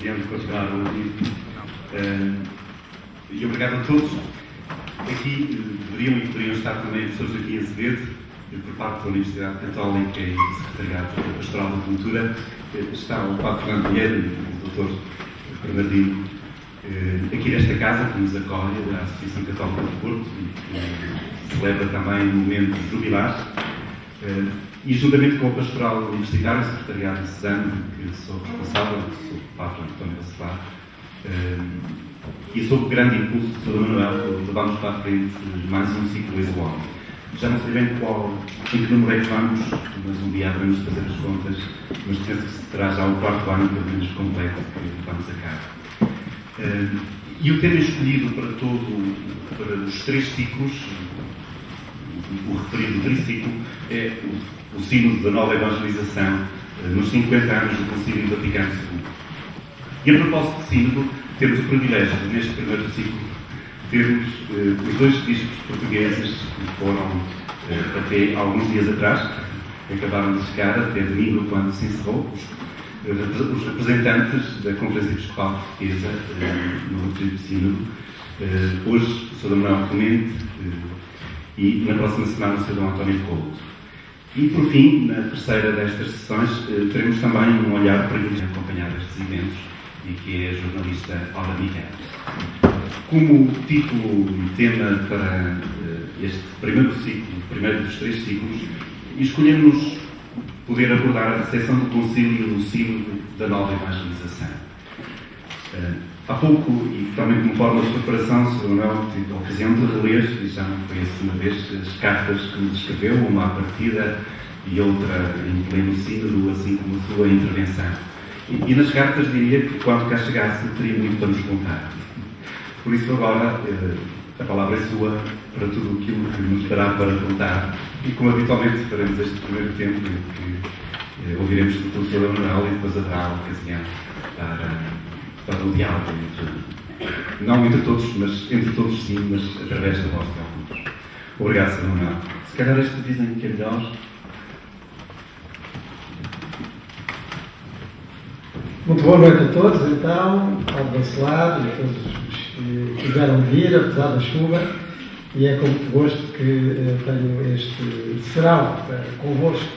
mediante continuar a ouvir. E obrigado a todos. Aqui deveriam e poderiam estar também pessoas aqui em Azevedo, por parte da Universidade Católica e do Secretariado Pastoral da Cultura. Está o Padre Fernando Pinheiro e o Dr. Bernardino, aqui nesta casa que nos acolhe, a Associação Católica do Porto, e que celebra também momentos jubilares. E juntamente com a Pastoral Universitária, o Secretariado de Diocesano, que sou responsável, sou o Padre António Bacelar, e sob o grande impulso do Sr. Manuel, levamos para a frente mais um ciclo exual. Já não sei bem em que número é que vamos, mas um dia haveremos de fazer as contas, mas penso que será já o quarto ano, pelo menos completo, que vamos a cabo. E o tema escolhido para os 3 ciclos, o referido triciclo, é o sínodo da nova evangelização nos 50 anos do Concílio Vaticano II. E a propósito de sínodo, temos o privilégio de, neste primeiro ciclo, termos os 2 bispos portugueses que foram, até alguns dias atrás, acabaram de chegar, até domingo, quando se encerrou, os representantes da Conferência Episcopal Portuguesa no referido sínodo. Hoje, o Sr. Manuel Clemente e, na próxima semana, o Sr. António Couto. E, por fim, na terceira destas sessões, teremos também um olhar privilegiado a acompanhar estes eventos, e que é a jornalista Laura Miguel. Como título e tema para este primeiro ciclo, o primeiro dos 3 ciclos, escolhemos poder abordar a recepção do Concílio do Sínodo da nova evangelização. Há pouco, e também como forma de preparação, o Sr. Manuel tive a ocasião de reler, e já não foi a segunda vez, as cartas que nos escreveu, uma à partida e outra em pleno sínodo, assim como a sua intervenção. E nas cartas diria que, quando cá chegasse, teria muito para nos contar. Por isso, agora, a palavra é sua para tudo aquilo que nos dará para contar. E, como habitualmente faremos este primeiro tempo, que ouviremos do Sr. Manuel, e depois haverá a ocasião para o diálogo não entre todos, mas entre todos sim, mas através da voz de alguns. Obrigado, Sr. Manuel. Se calhar este dizem que é melhor. Muito boa noite a todos, então, ao Bacelar e a todos os que quiseram vir, apesar da chuva, e é com muito gosto que tenho este serão convosco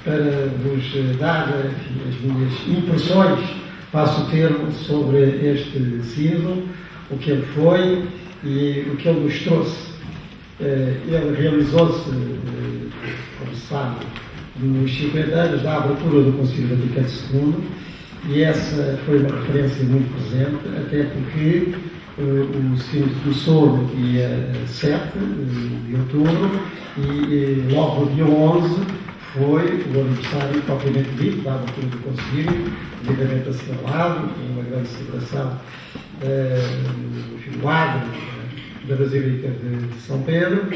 para vos dar as minhas impressões, passo o termo, sobre este sínodo, o que ele foi e o que ele nos trouxe. Ele realizou-se, como se sabe, nos 50 anos da abertura do Concílio Vaticano II, e essa foi uma referência muito presente, até porque o sínodo começou no dia 7 de outubro e logo no dia 11 foi o aniversário propriamente dito da abertura do Concílio, devidamente assinalado, com uma grande celebração no quadro da Basílica de São Pedro,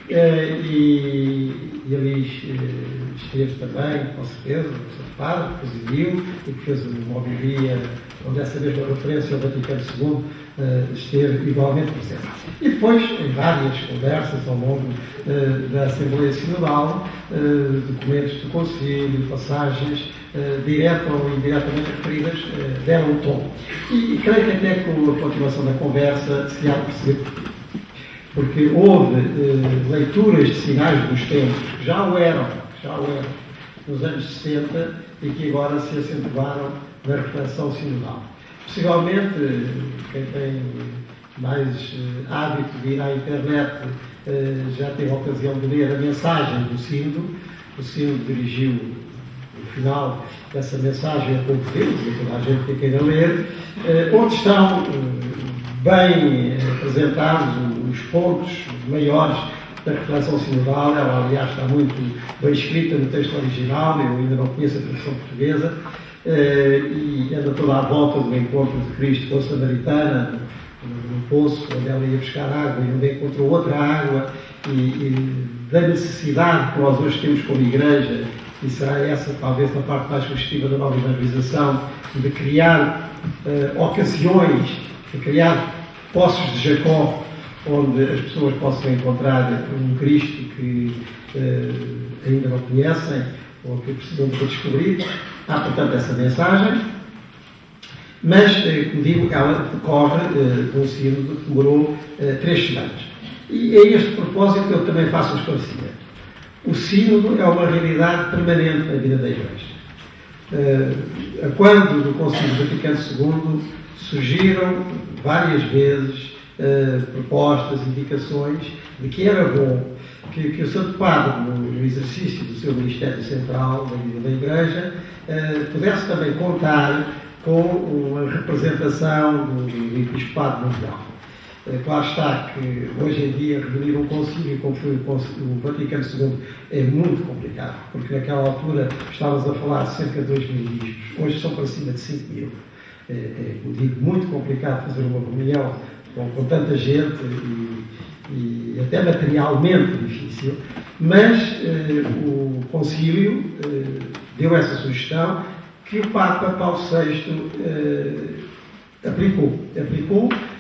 e ali esteve também, com certeza, o Sr. Padre, que presidiu e que fez uma homilia onde essa mesma referência ao Vaticano II esteve igualmente presente. E depois, em várias conversas ao longo da Assembleia Sinodal, documentos do Concílio, passagens, direta ou indiretamente referidas, deram um tom. E creio que até com a continuação da conversa se há de perceber porque houve leituras de sinais dos tempos que já o eram nos anos 60 e que agora se acentuaram na reflexão sinodal. Possivelmente, quem tem mais hábito de ir à internet já teve a ocasião de ler a mensagem do sínodo. O sínodo dirigiu o final dessa mensagem a pouco tempo, e toda a gente que queira ler, onde estão bem apresentados os pontos maiores da reflexão sinodal. Ela, aliás, está muito bem escrita no texto original, eu ainda não conheço a tradução portuguesa, e anda toda à volta do encontro de Cristo com a Samaritana, no poço, onde ela ia buscar água e onde encontrou outra água, e da necessidade que nós hoje temos como Igreja, e será essa talvez a parte mais sugestiva da nova evangelização, de criar ocasiões, de criar poços de Jacó, onde as pessoas possam encontrar um Cristo que ainda não conhecem ou que precisam de descobrir. Há, portanto, essa mensagem. Mas, como digo, ela decorre de um sínodo que demorou 3 semanas. E a este propósito eu também faço um esclarecimento. O sínodo é uma realidade permanente na vida da Igreja. Quando do Concílio Vaticano II surgiram várias vezes propostas, indicações de que era bom que o Santo Padre, no exercício do seu ministério central da vida da Igreja, pudesse também contar com uma representação do Episcopado Mundial. Claro está que hoje em dia reunir um concílio como foi o Vaticano II é muito complicado, porque naquela altura estávamos a falar de cerca de 2.000 bispos, hoje são para cima de 5.000. Eu digo, muito complicado fazer uma reunião com tanta gente e até materialmente difícil, mas o concílio deu essa sugestão que o Papa Paulo VI aplicou,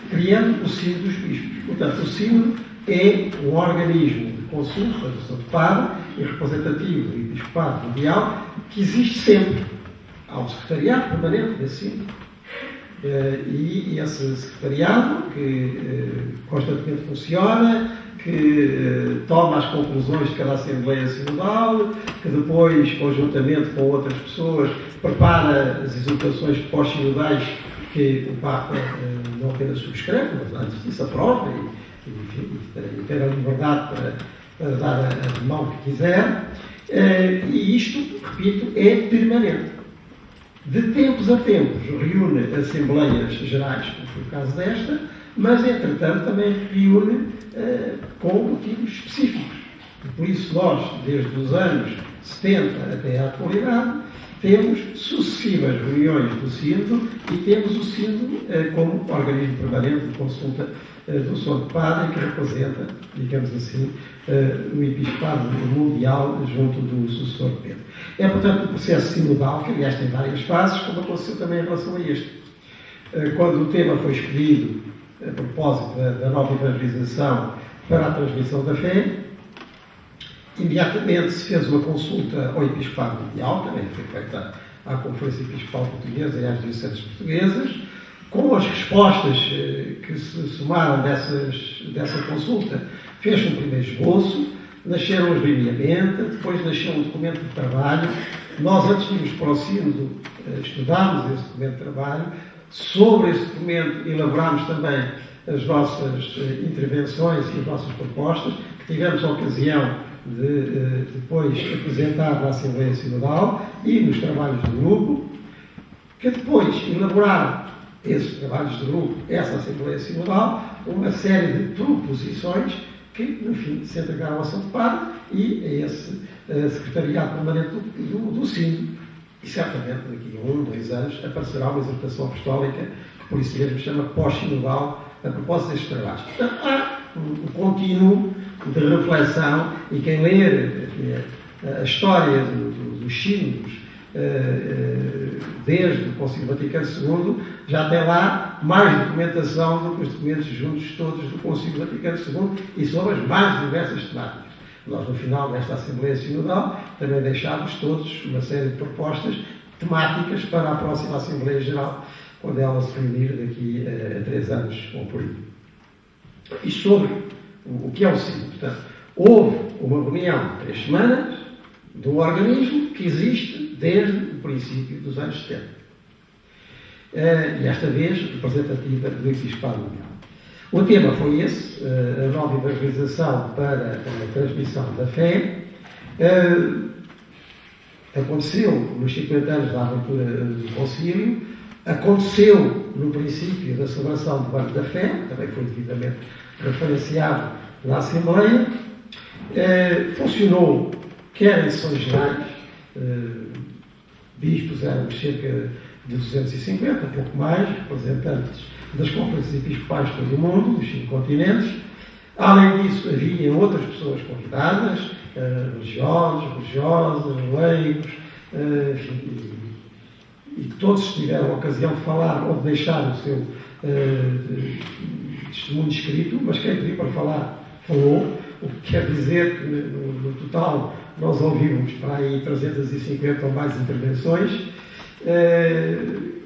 criando o Sínodo dos Bispos. Portanto, o Sínodo é um organismo de consulta do Santo Padre e representativo do Episcopado Mundial que existe sempre. Há um secretariado permanente desse Sínodo. E esse secretariado, que constantemente funciona, que toma as conclusões de cada Assembleia Sinodal, que depois, conjuntamente com outras pessoas, prepara as exortações pós-sinodais que o Papa não apenas subscreve, mas antes disso aprova e tem a liberdade para dar a mão que quiser. E isto, repito, é permanente. De tempos a tempos reúne Assembleias Gerais, como foi o caso desta, mas, entretanto, também reúne com motivos específicos. E por isso nós, desde os anos 70 até à atualidade, temos sucessivas reuniões do Sínodo e temos o Sínodo como organismo permanente de consulta do Santo Padre, que representa, digamos assim, o Episcopado Mundial junto do sucessor de Pedro. É, portanto, o processo sinodal, que aliás tem várias fases, como aconteceu também em relação a este. Quando o tema foi escolhido, a propósito da nova evangelização para a transmissão da fé, imediatamente se fez uma consulta ao Episcopado Mundial, também foi feita à Conferência Episcopal Portuguesa e às dioceses portuguesas, com as respostas que se somaram dessa consulta. Fez um primeiro esboço, nasceram os lineamentos, depois nasceu um documento de trabalho. Nós, antes de irmos para o Sínodo, estudámos esse documento de trabalho. Sobre esse documento, elaborámos também as nossas intervenções e as nossas propostas, que tivemos a ocasião de depois apresentar na Assembleia Sinodal e nos trabalhos do grupo, que depois elaboraram esses trabalhos de grupo, essa Assembleia Sinodal, uma série de proposições que, no fim, se entregaram ao Santo Padre e a esse secretariado permanente do Sínodo. E certamente, daqui a 1, 2 anos, aparecerá uma exortação apostólica, que por isso mesmo se chama pós-sinodal, a propósito destes trabalhos. Portanto, há um contínuo de reflexão, e quem ler a história dos sínodos, desde o Concílio Vaticano II, já tem lá mais documentação do que os documentos juntos todos do Concílio Vaticano II e sobre as mais diversas temáticas. Nós, no final desta Assembleia Sinodal, também deixámos todos uma série de propostas temáticas para a próxima Assembleia Geral, quando ela se reunir daqui a 3 anos ou por aí. E sobre o que é o Sínodo. Portanto, houve uma reunião de 3 semanas de um organismo que existe desde o princípio dos anos 70. E esta vez representativa do Episcopado Mundial. O tema foi esse, a nova evangelização para a transmissão da fé. Aconteceu nos 50 anos da abertura do concílio, aconteceu no princípio da celebração do Banco da Fé, também foi devidamente referenciado na Assembleia, funcionou quer em sessões gerais, bispos eram cerca de 250, um pouco mais, representantes das conferências episcopais de todo o mundo, dos 5 continentes. Além disso, havia outras pessoas convidadas, religiosas, leigos, enfim, e todos tiveram a ocasião de falar ou de deixar o seu testemunho escrito, mas quem pediu para falar, falou, o que quer dizer que no total nós ouvimos para aí 350 ou mais intervenções,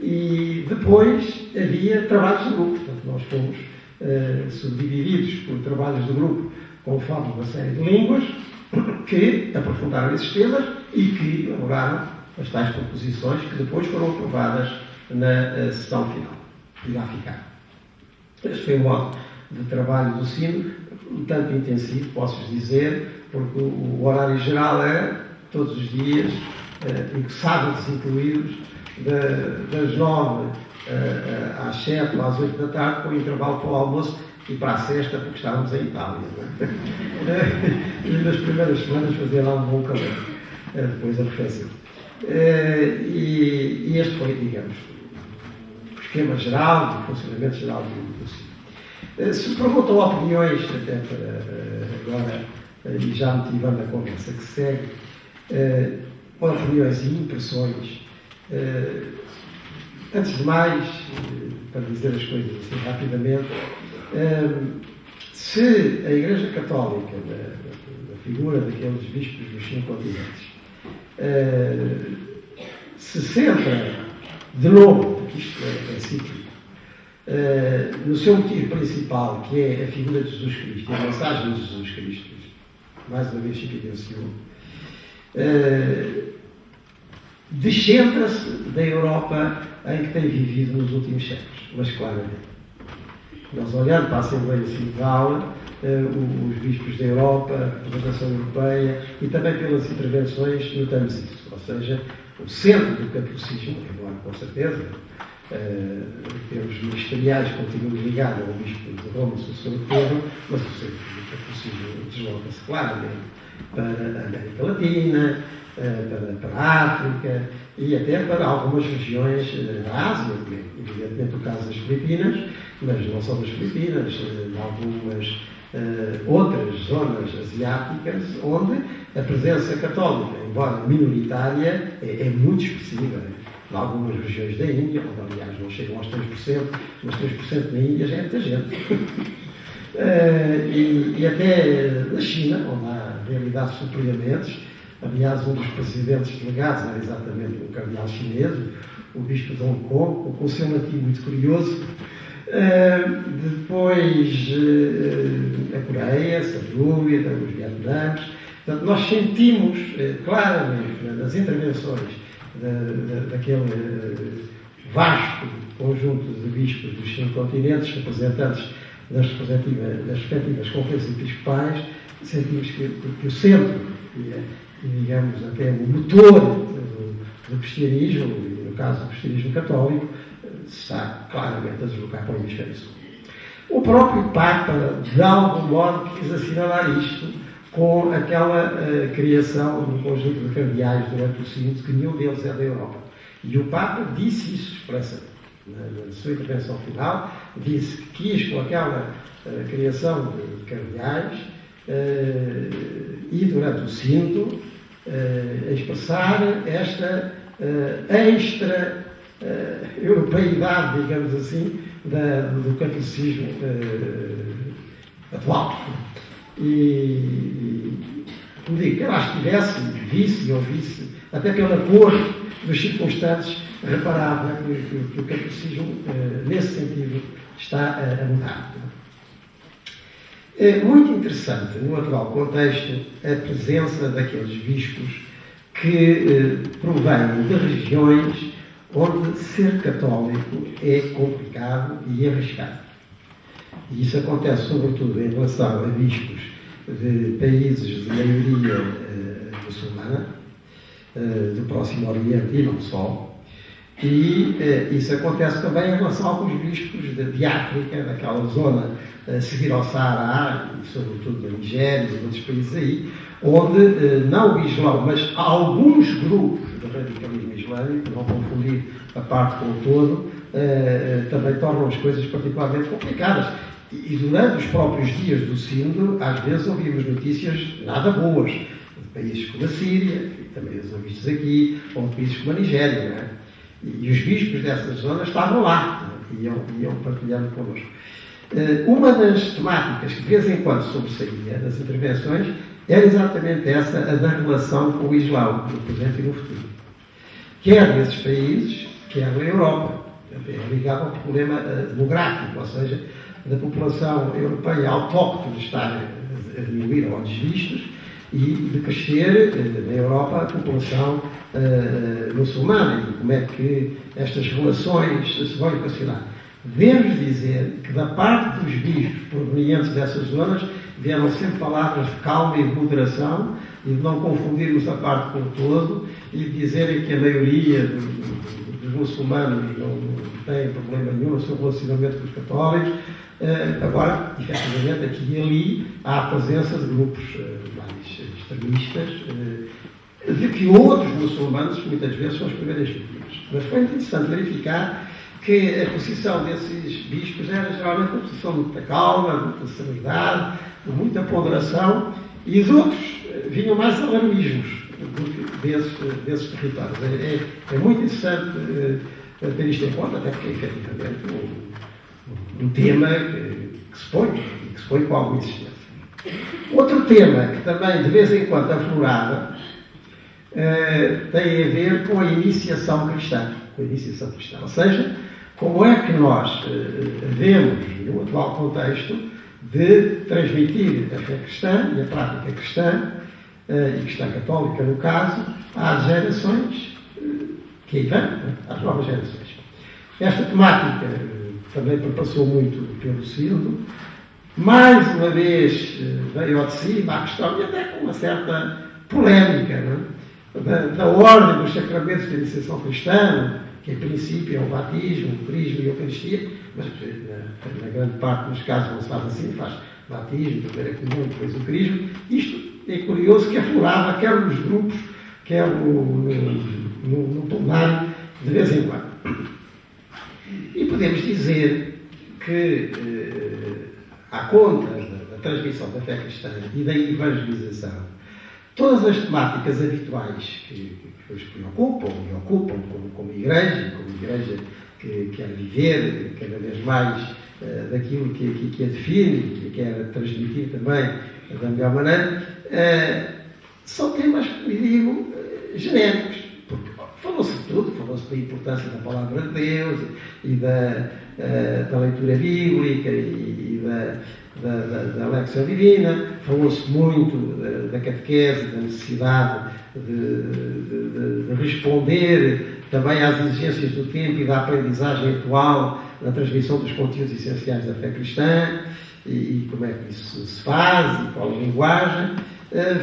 E depois havia trabalhos de grupo. Portanto, nós fomos subdivididos por trabalhos de grupo conforme uma série de línguas que aprofundaram esses temas e que elaboraram as tais proposições que depois foram aprovadas na sessão final. Irá ficar. Este foi o modo de trabalho do SINO, um tanto intensivo, posso dizer, porque o horário geral era todos os dias, e sábados incluídos, das 9 às 7 ou às 8 da tarde, com o intervalo para o almoço e para a sexta, porque estávamos em Itália. E nas primeiras semanas fazia lá um bom calor, depois da refeição. E este foi, digamos, o esquema geral, o funcionamento geral do SINO. Se perguntam opiniões, até para agora, e já motivando a conversa que segue, opiniões e impressões, antes de mais, para dizer as coisas assim rapidamente, se a Igreja Católica, da figura daqueles bispos dos 5 continentes, se centra de novo, porque isto é cíclico, no seu motivo principal, que é a figura de Jesus Cristo, a mensagem de Jesus Cristo, mais uma vez se evidenciou, descentra-se da Europa em que tem vivido nos últimos séculos, mas claramente. Nós olhando para a Assembleia Sinodal, os bispos da Europa, a representação europeia e também pelas intervenções notamos isso. Ou seja, o centro do catolicismo, embora com certeza temos ministeriais que continuam ligados ao bispo de Roma, São Pedro, mas o centro do catolicismo desloca-se claramente para a América Latina, para a África e até para algumas regiões da Ásia, evidentemente o caso das Filipinas, mas não só das Filipinas, de algumas outras zonas asiáticas, onde a presença católica, embora minoritária, é muito expressiva. Em algumas regiões da Índia, onde aliás não chegam aos 3%, mas 3% na Índia já é muita gente. E até na China, onde há realidades surpreendentes. Aliás, um dos presidentes delegados era exatamente um cardeal chinês, o bispo de Hong Kong, com o seu latim muito curioso. Depois a Coreia, a Rússia, os Vietnãs. Portanto, nós sentimos claramente nas intervenções daquele vasto conjunto de bispos dos 5 continentes, representantes das respectivas conferências episcopais, sentimos que o centro e digamos até o motor do cristianismo, e no caso do cristianismo católico, está claramente a deslocar para o hemisfério sul. O próprio Papa, de algum modo, quis assinalar isto com aquela criação de um conjunto de cardeais durante o sínodo, que nenhum deles é da Europa. E o Papa disse isso expressamente. Na sua intervenção final, disse que quis, com aquela criação de cardeais, e durante o sínodo, expressar esta extra-europeidade, digamos assim, do catolicismo atual. E como digo, que ela estivesse, visse ou ouvisse, até pela cor dos circunstantes, reparava que o catolicismo, nesse sentido, está a mudar. É muito interessante, no atual contexto, a presença daqueles bispos que provêm de regiões onde ser católico é complicado e arriscado. E isso acontece sobretudo em relação a bispos de países de maioria muçulmana, do Próximo Oriente e não só. E isso acontece também em relação a alguns bispos de África, daquela zona a seguir ao Saara, e sobretudo da Nigéria e outros países aí, onde não o Islão, mas alguns grupos do radicalismo islâmico, não confundir a parte com o todo, também tornam as coisas particularmente complicadas. E durante os próprios dias do sínodo, às vezes ouvimos notícias nada boas, de países como a Síria, também as ouvimos aqui, ou de países como a Nigéria, não é? E os bispos dessas zonas estavam lá, iam partilhando connosco. Uma das temáticas que de vez em quando sobressaía nas intervenções era exatamente essa, a da relação com o Islão, no presente e no futuro. Quer nesses países, quer na Europa. é ligado ao problema demográfico, ou seja, da população europeia autóctone estar a diminuir ou a desvistos e de crescer na Europa a população muçulmana e como é que estas relações se vão equacionar. Devemos dizer que da parte dos bispos provenientes dessas zonas vieram sempre palavras de calma e de moderação e de não confundirmos a parte com o todo e de dizerem que a maioria dos muçulmanos não tem problema nenhum no seu relacionamento com os católicos. Agora, efetivamente, aqui e ali há a presença de grupos mais extremistas, de que outros muçulmanos, muitas vezes, são as primeiras vítimas. Mas foi muito interessante verificar que a posição desses bispos era geralmente uma posição de muita calma, de muita serenidade, de muita ponderação, e os outros vinham mais alarmismos do que desses territórios. É muito interessante ter isto em conta, até porque, efetivamente, um tema que se põe com alguma insistência. Outro tema que também, de vez em quando, aflorava, tem a ver com a iniciação cristã. Ou seja, como é que nós devemos, no atual contexto, de transmitir a fé cristã e a prática cristã, e cristã católica, no caso, às gerações que aí vêm, às novas gerações. Esta temática também perpassou muito pelo Sínodo. Mais uma vez veio ao de cima a questão, e até com uma certa polémica, da ordem dos sacramentos da iniciação cristã, que em princípio é o batismo, o crisma e a Eucaristia, mas na grande parte dos casos não se faz assim, faz batismo, primeira comunhão, depois o crisma. Isto é curioso que aflorava, quer nos grupos, quer no plenário, de vez em quando. E podemos dizer que, à conta da transmissão da fé cristã e da evangelização, todas as temáticas habituais que os preocupam e ocupam como igreja que quer viver cada vez mais daquilo que a define, que quer transmitir também da melhor maneira, são temas, como digo, genéricos. Porque falou-se de tudo, falou-se da importância da palavra de Deus e da leitura bíblica e da lecção divina, falou-se muito da catequese, da necessidade de responder também às exigências do tempo e da aprendizagem atual na transmissão dos conteúdos essenciais da fé cristã e como é que isso se faz e qual a linguagem.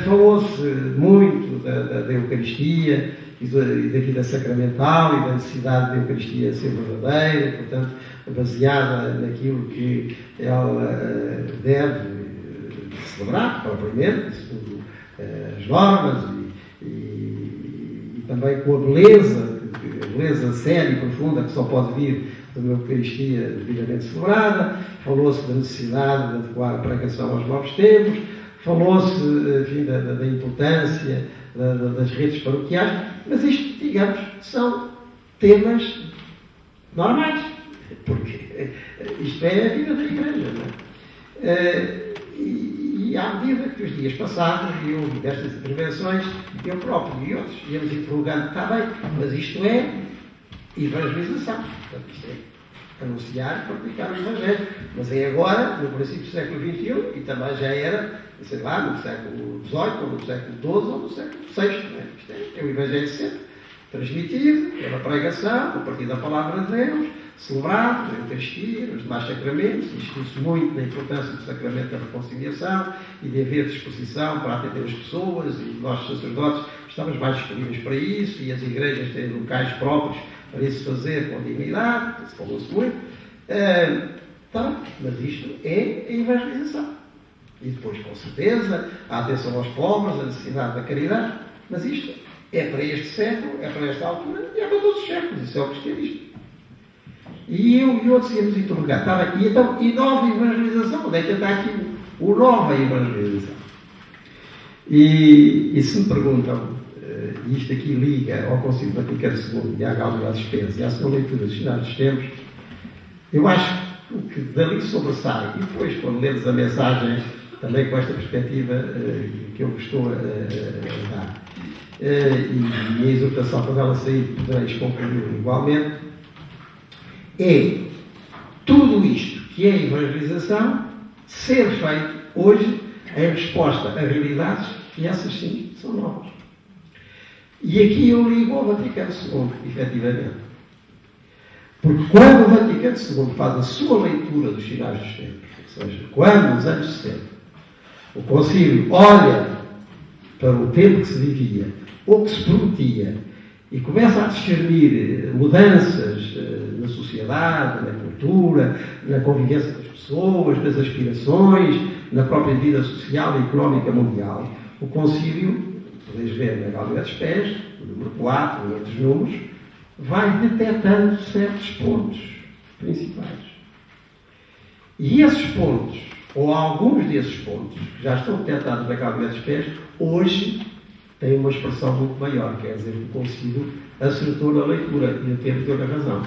Falou-se muito da Eucaristia e da vida sacramental e da necessidade da Eucaristia ser verdadeira, portanto, baseada naquilo que ela deve celebrar, propriamente, segundo as normas e também com a beleza séria e profunda que só pode vir de uma Eucaristia devidamente celebrada. Falou-se da necessidade de adequar a pregação aos novos tempos, falou-se, enfim, da importância das redes paroquiais, mas isto, digamos, são temas normais, porque isto é a vida da Igreja, não é? E à medida que os dias passavam e eu ouvi destas intervenções, eu próprio e outros íamos interrogando, está bem, mas isto é evangelização, portanto, isto é anunciar e praticar o Evangelho, mas é agora, no princípio do século XXI, e também já era, sei lá, no século XVIII, ou no século XII, ou no século VI, não é? Isto é o Evangelho sempre transmitido pela pregação, a partir da palavra de Deus, celebrado na Eucaristia, nos demais sacramentos. Insistiu-se muito na importância do sacramento da reconciliação e de haver disposição para atender as pessoas, e nós, sacerdotes, estamos mais disponíveis para isso, e as igrejas têm locais próprios para isso fazer com dignidade, isso falou-se muito. Então, mas isto é a evangelização. E depois, com certeza, a atenção aos pobres, a necessidade da caridade, mas isto é para este século, é para esta altura e é para todos os séculos. Isso é o cristianismo. E eu e outros íamos interrogar. Estava aqui, então, e nova evangelização? Onde é que está aqui o nova evangelização? E se me perguntam, e isto aqui liga ao Concílio Vaticano II e à Gáudio à Dispensa e à sua leitura dos finais dos tempos, eu acho que o que dali sobressai, e depois, quando lemos a mensagem, também com esta perspectiva que eu vos estou a dar, e a exortação, quando ela sair, podereis concluir igualmente, é tudo isto que é evangelização ser feito hoje em resposta a realidades que essas sim são novas. E aqui eu ligo ao Vaticano II, efetivamente. Porque quando o Vaticano II faz a sua leitura dos sinais dos tempos, ou seja, quando nos anos 60 o Concílio olha para o tempo que se vivia, ou que se prometia, e começa a discernir mudanças na sociedade, na cultura, na convivência das pessoas, nas aspirações, na própria vida social e económica mundial, o Concílio, podeis ver na Gaudium et Spes, no número 4, em outros números, vai detectando certos pontos principais. E esses pontos, ou alguns desses pontos, que já estão detectados na Gaudium et Spes, hoje têm uma expressão muito maior, quer dizer, que o Concílio acertou na leitura e o tempo deu-lhe a razão.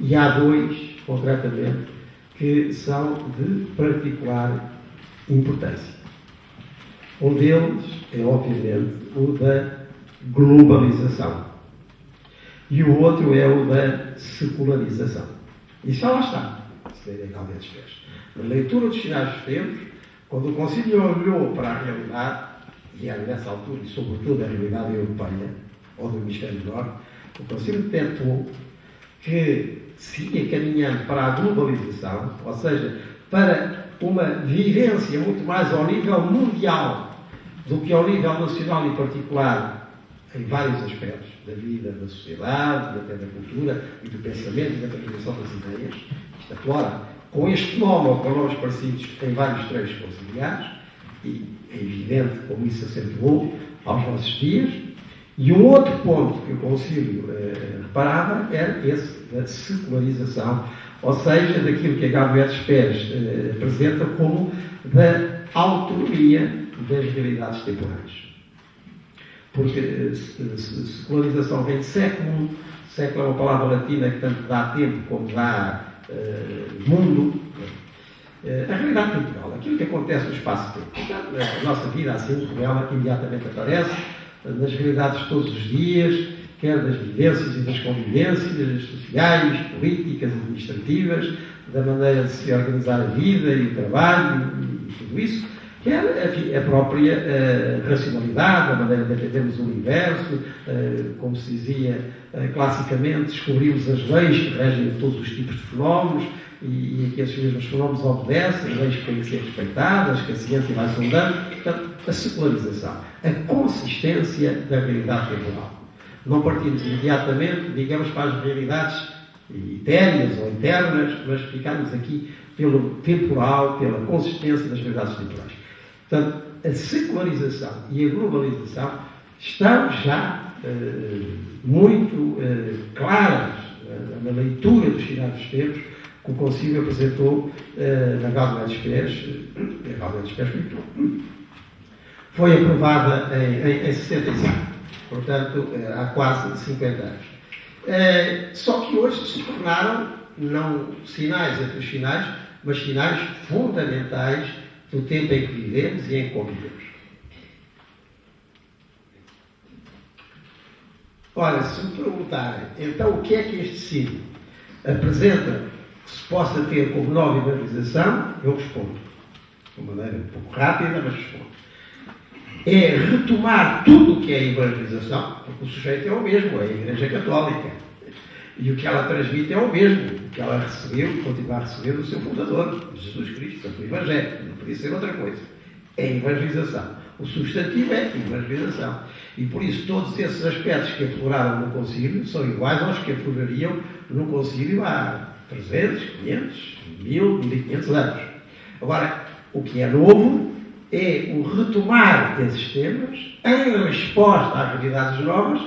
E há dois, concretamente, que são de particular importância. Um deles é, obviamente, o da globalização. E o outro é o da secularização. E já lá está, se vê em Gaudium et Spes. Na leitura dos sinais dos tempos, quando o Concílio olhou para a realidade, e era nessa altura, e sobretudo a realidade europeia, ou do Hemisfério Norte, o Concílio detectou que se ia caminhando para a globalização, ou seja, para uma vivência muito mais ao nível mundial do que ao nível nacional e particular, em vários aspectos da vida, da sociedade, até da cultura e do pensamento e da transmissão das ideias. Isto aflora com este nome ou com nomes parecidos em vários trechos conciliares, e é evidente como isso acentuou aos nossos dias. E um outro ponto que o Concílio reparava era esse da secularização, ou seja, daquilo que a Gaudium et Spes apresenta como da autonomia das realidades temporais. Porque secularização vem de século, século é uma palavra latina que tanto dá tempo como dá mundo. A realidade temporal, aquilo que acontece no espaço-tempo. A nossa vida, assim como ela, imediatamente aparece nas realidades de todos os dias, quer das vivências e das convivências sociais, políticas, administrativas, da maneira de se organizar a vida e o trabalho e tudo isso, quer a própria racionalidade, a maneira de entendermos o universo, como se dizia classicamente, descobrimos as leis que regem todos os tipos de fenómenos e que esses mesmos fenómenos obedecem, leis que têm que ser respeitadas, que a ciência vai sondando. Portanto, a secularização, a consistência da realidade temporal. Não partimos imediatamente, digamos, para as realidades etéreas ou eternas, mas ficamos aqui pelo temporal, pela consistência das realidades temporais. Portanto, a secularização e a globalização estão já muito claras na leitura dos sinais dos tempos que o Concílio apresentou na Gaudium et Spes. A Gaudium et Spes foi aprovada em 65, portanto, há quase 50 anos. Só que hoje se tornaram não sinais entre os sinais, mas sinais fundamentais do tempo em que vivemos e em que convivemos. Ora, se me perguntarem, então o que é que este signo apresenta que se possa ter como nova evangelização, eu respondo. De uma maneira um pouco rápida, mas respondo. É retomar tudo o que é evangelização, porque o sujeito é o mesmo, é a Igreja Católica. E o que ela transmite é o mesmo, o que ela recebeu e continua a receber do seu fundador, Jesus Cristo, o Evangelho. Não podia ser outra coisa. É evangelização. O substantivo é evangelização. E por isso todos esses aspectos que afloraram no Concílio são iguais aos que aflorariam no Concílio há 300, 500, 1000, 1500 anos. Agora, o que é novo é o retomar desses temas em resposta às realidades novas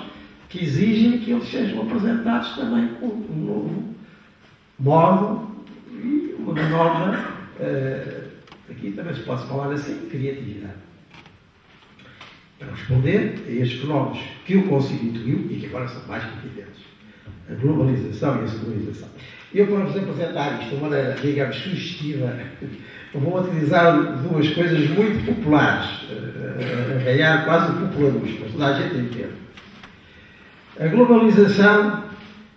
que exigem que eles sejam apresentados também com um novo modo e uma nova, aqui também se pode falar assim, criatividade. Para responder a estes fenómenos que o Concílio intuiu e que agora são mais evidentes. A globalização e a secularização. Eu, para vos apresentar isto de uma maneira, digamos, sugestiva, vou utilizar duas coisas muito populares, a ganhar quase o popularismo, mas toda a gente entende. A globalização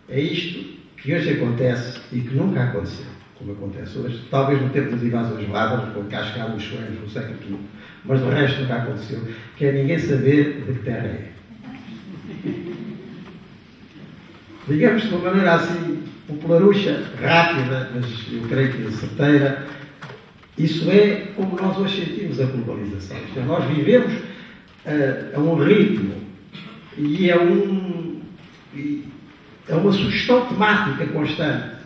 é isto que hoje acontece e que nunca aconteceu, como acontece hoje, talvez no tempo das invasões bárbaras, quando cá chegaram os suecos no século V, mas do resto nunca aconteceu, que é ninguém saber de que terra é. Digamos de uma maneira assim, popularucha, rápida, mas eu creio que certeira, isso é como nós hoje sentimos a globalização. Isto é, nós vivemos a um ritmo e é uma sugestão temática constante,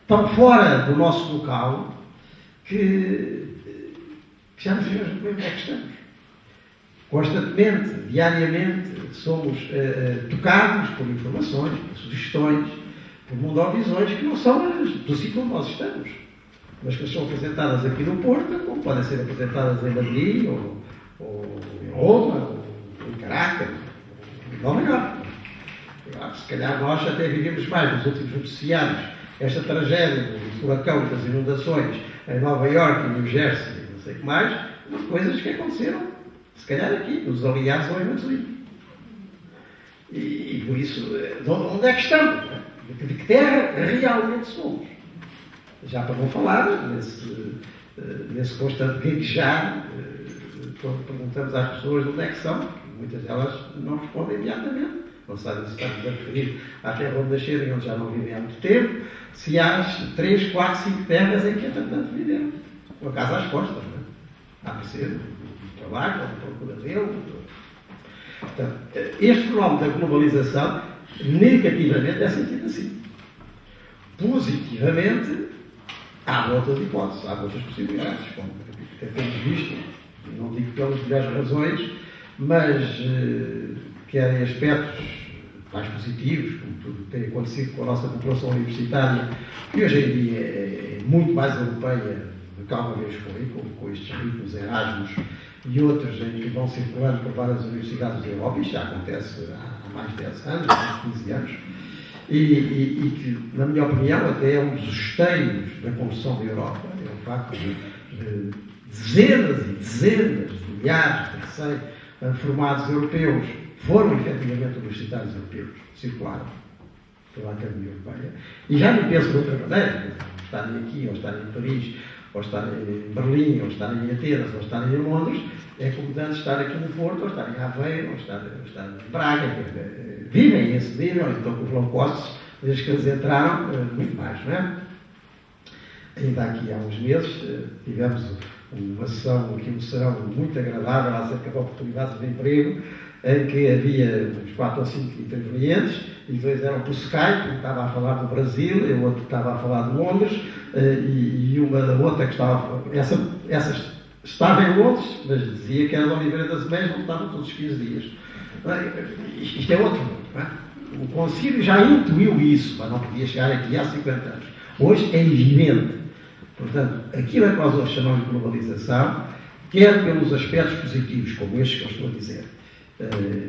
tão fora do nosso local, que já não sabemos bem onde é que estamos. Constantemente, diariamente, somos tocados por informações, por sugestões, por mundovisões que não são as do sítio onde nós estamos, mas que são apresentadas aqui no Porto, como podem ser apresentadas em Madrid, ou em Roma, ou em Caracas, ou em Nova Iorque. Se calhar nós até vivemos mais nos últimos noticiários esta tragédia do furacão e das inundações em Nova Iorque, em New Jersey, não sei o que mais, coisas que aconteceram, se calhar aqui, nos aliados ou em Madrid. E por isso, onde é que estamos? De que terra realmente somos? Já para não falar nesse constante gaguejar, quando perguntamos às pessoas de onde é que são, muitas delas não respondem imediatamente. Não sabem se estamos a referir à terra onde nasceram e onde já não vivem há muito tempo, se há as 3, 4, 5 terras em que, entretanto, viveram. Uma casa às costas, não é? Há de ser do trabalho, ou do procura dele. Portanto, este fenómeno da globalização, negativamente, é sentido assim. Positivamente, há outras hipóteses, há outras possibilidades, como temos visto, não digo pelas melhores razões, mas querem aspectos mais positivos, como tudo que tem acontecido com a nossa população universitária, que hoje em dia é muito mais europeia do que alguma vez foi, com estes ritmos Erasmus e outros em que vão circulando por várias universidades da Europa. Isto já acontece há mais de 10 anos, há mais de 15 anos, e que, na minha opinião, até é um dos esteios da construção da Europa, é o facto de dezenas e dezenas de milhares de recém-formados europeus foram efetivamente universitários europeus, circularam pela Academia Europeia, e já nem penso de outra maneira, estarem aqui, ou estarem em Paris, ou estarem em Berlim, ou estarem em Atenas, ou estarem em Londres, é como antes estar aqui no Porto, ou estarem em Aveiro, ou estarem em Braga, vivem esse nível, então com os low costs, desde que eles entraram, muito mais, não é? Ainda aqui há uns meses tivemos uma sessão, aqui um serão muito agradável acerca de oportunidades de emprego, em que havia uns 4 ou 5 intervenientes, e 2 eram por Skype, um estava a falar do Brasil, e o outro estava a falar de Londres, e uma da outra que estava, essa estava em Londres, mas dizia que era da Oliveira das Meias, voltava todos os 15 dias. Isto é outro mundo, não é? O Concílio já intuiu isso, mas não podia chegar aqui há 50 anos. Hoje é evidente. Portanto, aquilo é que nós hoje chamamos de globalização, quer pelos aspectos positivos, como estes que eu estou a dizer,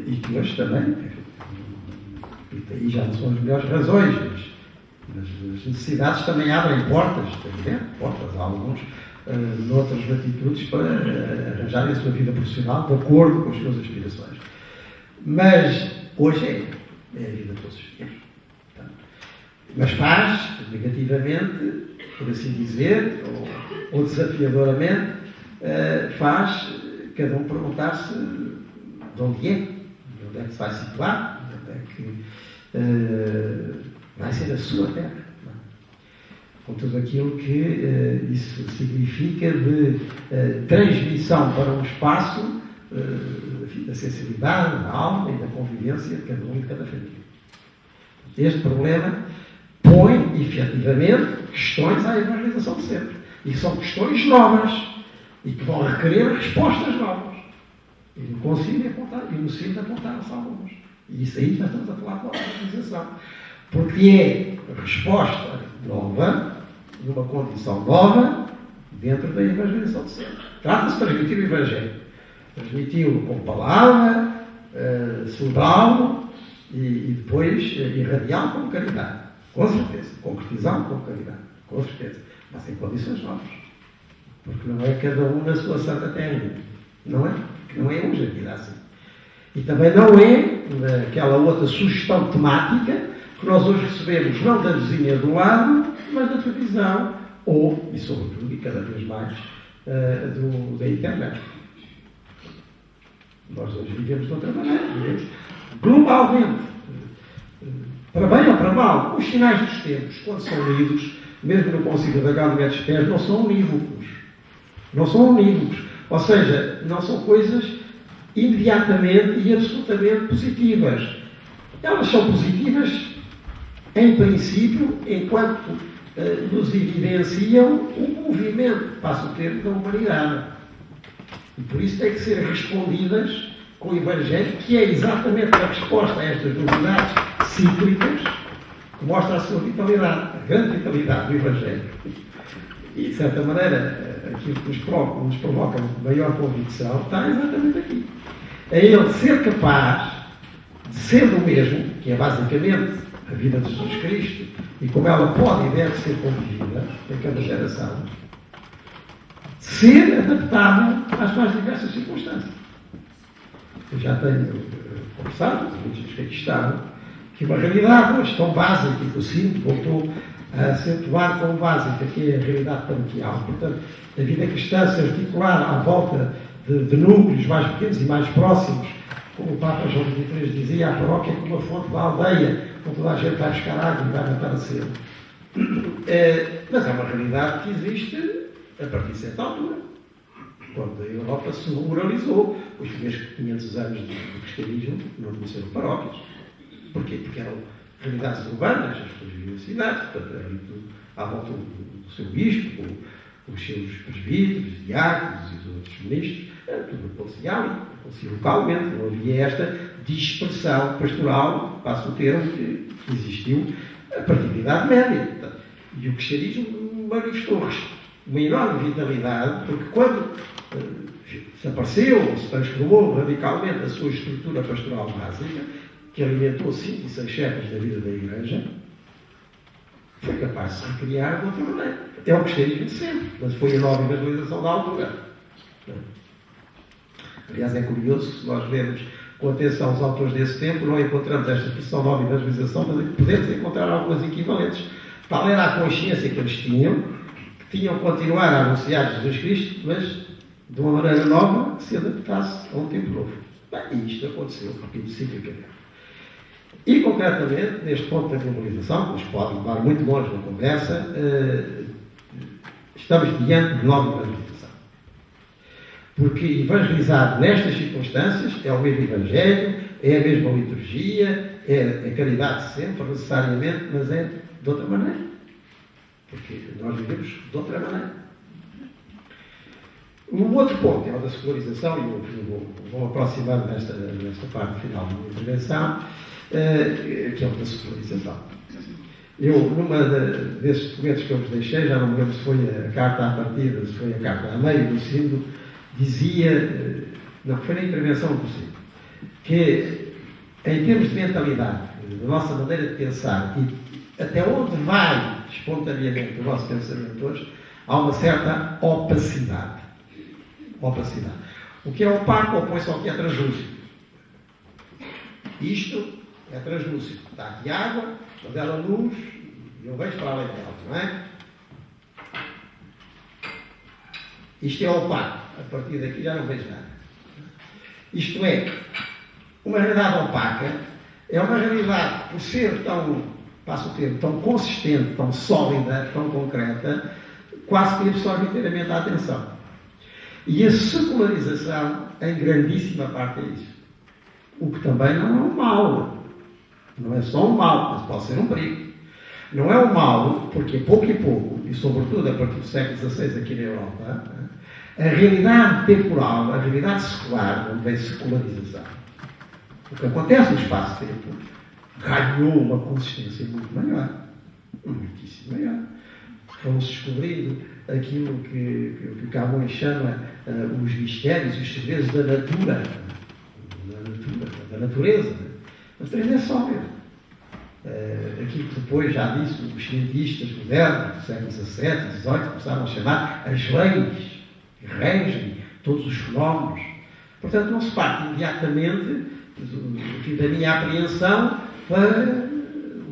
e que hoje também, e daí já não são as melhores razões, mas as necessidades também abrem portas, portas a alguns, noutras latitudes para arranjarem a sua vida profissional de acordo com as suas aspirações. Mas hoje é a vida de todos os dias. Mas faz, negativamente, por assim dizer, ou desafiadoramente, faz cada um perguntar-se de onde é que se vai situar, de onde é que vai ser a sua terra. Com tudo aquilo que isso significa de transmissão para um espaço da sensibilidade, da alma e da convivência de cada um e de cada família. Este problema põe, efetivamente, questões à evangelização de sempre. E são questões novas e que vão requerer respostas novas. E no Concílio apontaram-se algumas. E isso aí já estamos a falar com a evangelização. Porque é resposta nova, numa condição nova, dentro da evangelização de sempre. Trata-se de transmitir o Evangelho. Transmiti-lo com palavra, celebrá-lo e depois irradiá-lo com caridade. Com certeza. Concretizá-lo com caridade. Com certeza. Mas em condições novas. Porque não é cada um na sua santa terra. Não é? Porque não é hoje a vida assim. E também não é aquela outra sugestão temática que nós hoje recebemos não da vizinha do lado, mas da televisão, ou, e sobretudo, e cada vez mais, da internet. Nós hoje vivemos de outra maneira, vivemos globalmente, para bem ou para mal. Os sinais dos tempos, quando são lidos, mesmo no Concílio da Gaudium et Spes, não são unívocos. Não são unívocos. Ou seja, não são coisas imediatamente e absolutamente positivas. Elas são positivas, em princípio, enquanto nos evidenciam o movimento, passo o termo, da humanidade. E por isso têm que ser respondidas com o Evangelho, que é exatamente a resposta a estas novidades cíclicas, que mostra a sua vitalidade, a grande vitalidade do Evangelho. E, de certa maneira, aquilo que nos provoca maior convicção está exatamente aqui. É ele ser capaz de ser do mesmo, que é basicamente a vida de Jesus Cristo, e como ela pode e deve ser convivida em cada geração, ser adaptável às mais diversas circunstâncias. Eu já tenho conversado com muitos dos que aqui estavam, que uma realidade hoje tão básica, que o Cinto voltou a acentuar como básica, que é a realidade paroquial. Portanto, a vida cristã se articular à volta de núcleos mais pequenos e mais próximos, como o Papa João XXIII dizia, a paróquia é como uma fonte da aldeia, onde toda a gente vai buscar água e vai matar a sede. Mas é uma realidade que existe a partir de certa altura, quando a Europa se ruralizou. Os primeiros 500 anos do cristianismo não conheceram paróquias. Porquê? Porque eram realidades urbanas, as pessoas viviam em cidades, portanto, era tudo à volta do seu bispo, os seus presbíteros, diáconos e os outros ministros, era tudo aconselhado, aconselhado localmente, não havia esta dispersão pastoral, passo o termo, que existiu a partir da Idade Média. Portanto, e o cristianismo manifestou uma enorme vitalidade, porque quando se apareceu, ou se transformou radicalmente a sua estrutura pastoral básica, que alimentou 5 e 6 séculos da vida da Igreja, foi capaz de se recriar de outra maneira. Até o cristianismo de sempre, mas foi a nova evangelização da altura. Aliás, é curioso que, se nós lermos com atenção os autores desse tempo, não encontramos esta expressão nova evangelização, mas podemos encontrar algumas equivalentes. Tal era a consciência que eles tinham, que tinham que continuar a anunciar Jesus Cristo, mas de uma maneira nova, que se adaptasse a um tempo novo. Bem, e isto aconteceu, repito, ciclicamente. E, concretamente, neste ponto da globalização, que nos pode levar muito longe na conversa, estamos diante de nova evangelização. Porque evangelizar nestas circunstâncias é o mesmo Evangelho, é a mesma liturgia, é a caridade sempre, necessariamente, mas é de outra maneira. Porque nós vivemos de outra maneira. O outro ponto é o da secularização, e eu vou aproximar nesta parte final da minha intervenção, que é o da secularização. Eu, numa desses documentos que eu vos deixei, já não me lembro se foi a carta à partida, se foi a carta a meio do sínodo, dizia, não, foi na intervenção do sínodo, que em termos de mentalidade, da nossa maneira de pensar, e até onde vai espontaneamente o nosso pensamento hoje, há uma certa opacidade. Opacidade. O que é opaco opõe-se ao que é translúcido. Isto é translúcido. Está aqui água, mas ela luz, e eu vejo para além dela, não é? Isto é opaco. A partir daqui já não vejo nada. Isto é, uma realidade opaca é uma realidade, por ser tão, passo o termo, tão consistente, tão sólida, tão concreta, quase que absorve inteiramente a atenção. E a secularização, em grandíssima parte, é isso. O que também não é um mal. Não é só um mal, mas pode ser um perigo. Não é um mal, porque pouco e pouco, e sobretudo a partir do século XVI aqui na Europa, a realidade temporal, a realidade secular, onde vem secularização, o que acontece no espaço-tempo, ganhou uma consistência muito maior. Muitíssimo maior. Vão-se descobrindo aquilo que Camões chama os mistérios, os segredos da natureza. A natureza é sólida. Aquilo que depois, já disse, os cientistas modernos do século XVII e XVIII começaram a chamar as leis, que regem todos os fenómenos. Portanto, não se parte imediatamente da minha apreensão para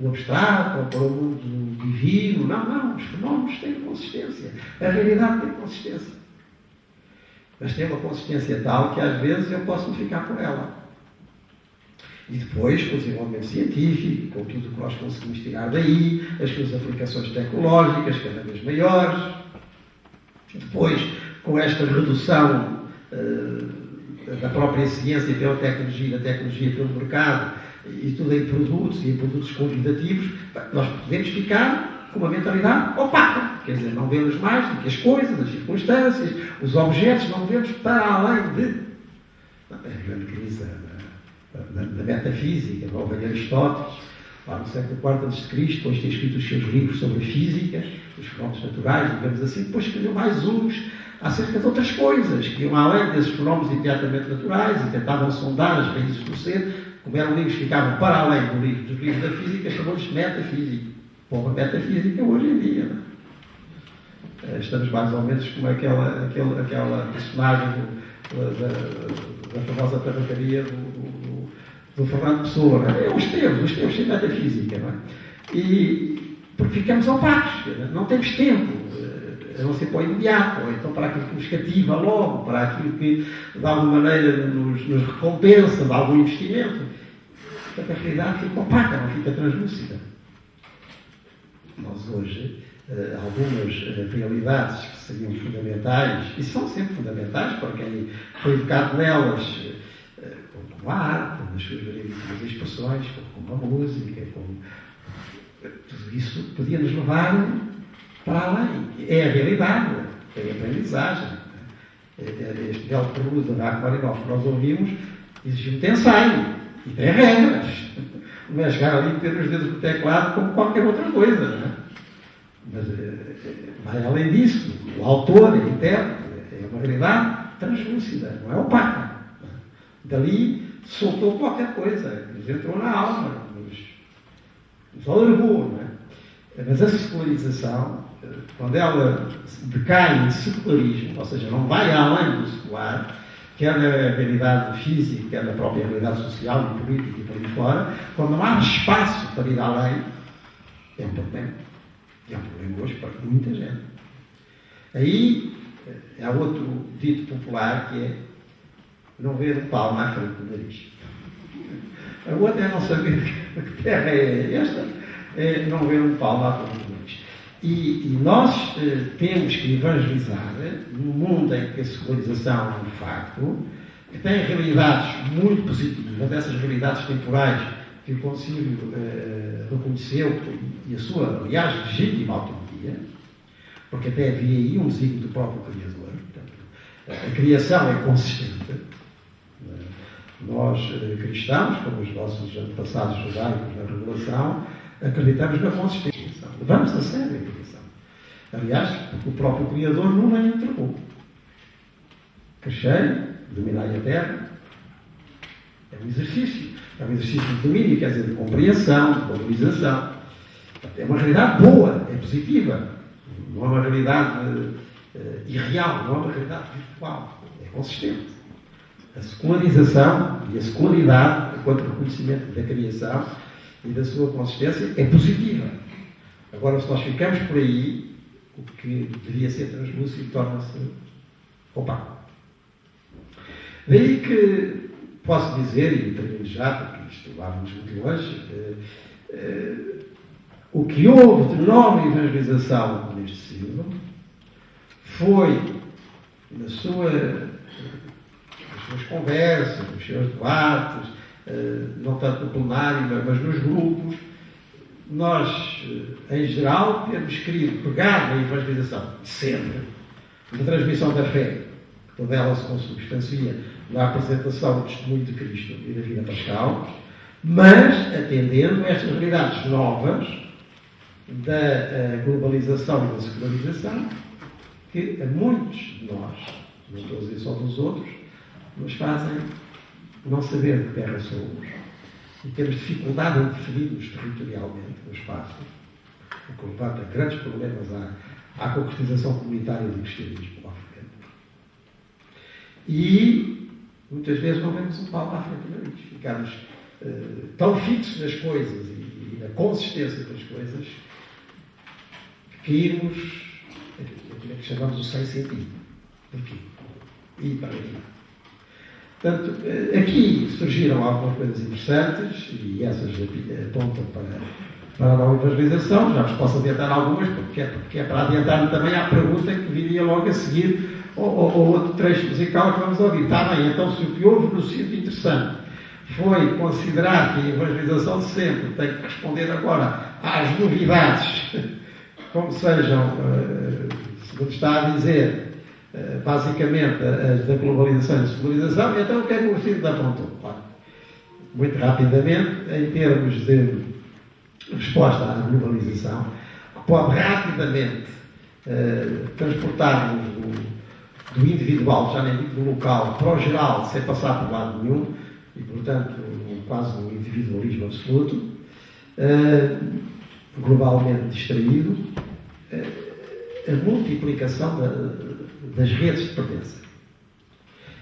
o abstrato ou para o mundo divino. Não, os fenómenos têm consistência. A realidade tem consistência. Mas tem uma consistência tal que às vezes eu posso ficar por ela. E depois, com o desenvolvimento científico, com tudo que nós conseguimos tirar daí, as suas aplicações tecnológicas cada vez maiores, depois, com esta redução da própria ciência pela tecnologia, da tecnologia pelo mercado, e tudo em produtos e em produtos convidativos, nós podemos ficar com uma mentalidade opaca. Quer dizer, não vemos mais do que as coisas, as circunstâncias, os objetos, não vemos para além de... A grande crise da metafísica, não vem Aristóteles, lá no século IV a.C., depois de ter escrito os seus livros sobre a física, os fenómenos naturais, digamos assim, depois escreveu mais uns acerca de outras coisas, que iam além desses fenómenos imediatamente naturais e tentavam sondar as raízes do ser. Como eram livros que ficavam para além dos livros da física, chamou-lhes metafísica. Pouca metafísica hoje em dia. Não é? Estamos mais ou menos como aquela personagem da famosa tabacaria do Fernando Pessoa. Não é? Os teus sem metafísica. Não é? E porque ficamos opacos, não temos tempo. A não ser para o imediato, ou então para aquilo que nos cativa logo, para aquilo que de alguma maneira nos recompensa de algum investimento. Portanto, a realidade fica opaca, não fica translúcida. Nós hoje, algumas realidades que seriam fundamentais, e são sempre fundamentais para quem foi educado nelas, como a arte, nas suas variedíssimas expressões, como a música, tudo isso podia nos levar para além. É a realidade, é a aprendizagem. Este belo prelude da Rachmaninoff que nós ouvimos exige muito ensaio e tem regras. Não é chegar ali e ter os dedos no teclado como qualquer outra coisa. Não é? Mas vai além disso. O autor, a intérprete, é uma realidade translúcida, não é opaca. Dali soltou qualquer coisa, nos entrou na alma, nos alargou. Não é? Mas a secularização, quando ela decai em secularismo, ou seja, não vai além do secular, quer na realidade física, quer na própria realidade social e política e por aí fora, quando não há espaço para ir além, é um problema. É um problema hoje para muita gente. Aí há outro dito popular que é não ver um palmo à frente do nariz. A outra é não saber que terra é esta, é não ver um palmo à frente do nariz. E nós temos que evangelizar num mundo em que a secularização é um facto, que tem realidades muito positivas, dessas realidades temporais que o Concílio reconheceu e a sua, aliás, legítima autonomia, porque até havia aí um desígnio do próprio Criador. Portanto, a criação é consistente. Nós, cristãos, como os nossos antepassados judaicos na Revelação, acreditamos na consistência. Levamos a sério a criação. Aliás, porque o próprio Criador não a entregou. Crescei, dominai a terra. É um exercício. É um exercício de domínio, quer dizer, de compreensão, de valorização. É uma realidade boa, é positiva. Não é uma realidade irreal, não é uma realidade virtual. É consistente. A secularização e a secularidade, enquanto reconhecimento da criação e da sua consistência, é positiva. Agora, se nós ficamos por aí, o que deveria ser translúcido torna-se opaco. Daí que posso dizer, e termino já, porque isto vamos muito longe, o que houve de nova evangelização neste século foi, nas suas conversas, nos seus debates, não tanto no plenário, mas nos grupos, nós, em geral, temos querido pegar na evangelização, sempre, na transmissão da fé, que toda ela se consubstancia na apresentação do testemunho de Cristo e da vida pascal, mas atendendo a estas realidades novas da globalização e da secularização, que a muitos de nós, não estou a dizer só dos outros, nos fazem não saber de que terra somos e temos dificuldade em definir-nos territorialmente no espaço, o que levanta grandes problemas à concretização comunitária do cristianismo africano. E muitas vezes não vemos um palmo à frente do nariz. Ficamos tão fixos nas coisas e na na consistência das coisas, cairmos aquilo que chamamos o sem sentido. Porquê? E para quê? Portanto, aqui surgiram algumas coisas interessantes e essas apontam para a nova evangelização. Já vos posso adiantar algumas, porque é para adiantar também à pergunta que viria logo a seguir ou outro trecho musical que vamos ouvir. Está bem, então se o que houve no sítio interessante foi considerar que a evangelização de sempre tem que responder agora às novidades, como sejam, segundo está a dizer, basicamente as da globalização e da civilização, então o que é que o Cid apontou? Muito rapidamente, em termos de resposta à globalização, que pode rapidamente transportar-nos do individual, já nem digo do local, para o geral, sem passar por lado nenhum, e portanto quase um individualismo absoluto, globalmente distraído, a multiplicação das redes de pertença.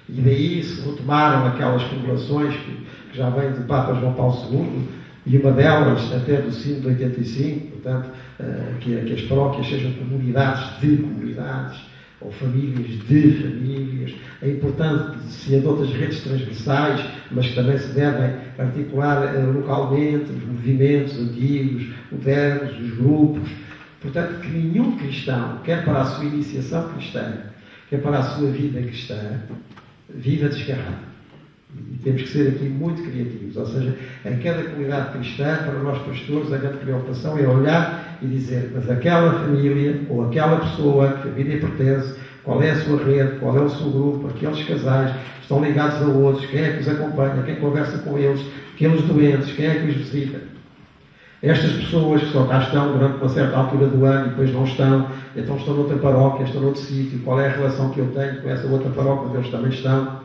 E daí se retomaram aquelas formulações que já vêm do Papa João Paulo II, e uma delas até do sino de 85, portanto, que as paróquias sejam comunidades de comunidades, ou famílias de famílias, a importância de se adotar as redes transversais, mas que também se devem articular localmente, os movimentos antigos, os grupos. Portanto, que nenhum cristão, quer para a sua iniciação cristã, quer para a sua vida cristã, viva desgarrado. E temos que ser aqui muito criativos. Ou seja, em cada comunidade cristã, para nós pastores, a grande preocupação é olhar e dizer, mas aquela família ou aquela pessoa que a família pertence, qual é a sua rede, qual é o seu grupo, aqueles casais estão ligados a outros, quem é que os acompanha, quem conversa com eles, aqueles doentes, quem é que os visita. Estas pessoas que só cá estão durante uma certa altura do ano e depois não estão, então estão noutra paróquia, estão noutro sítio, qual é a relação que eu tenho com essa outra paróquia onde eles também estão?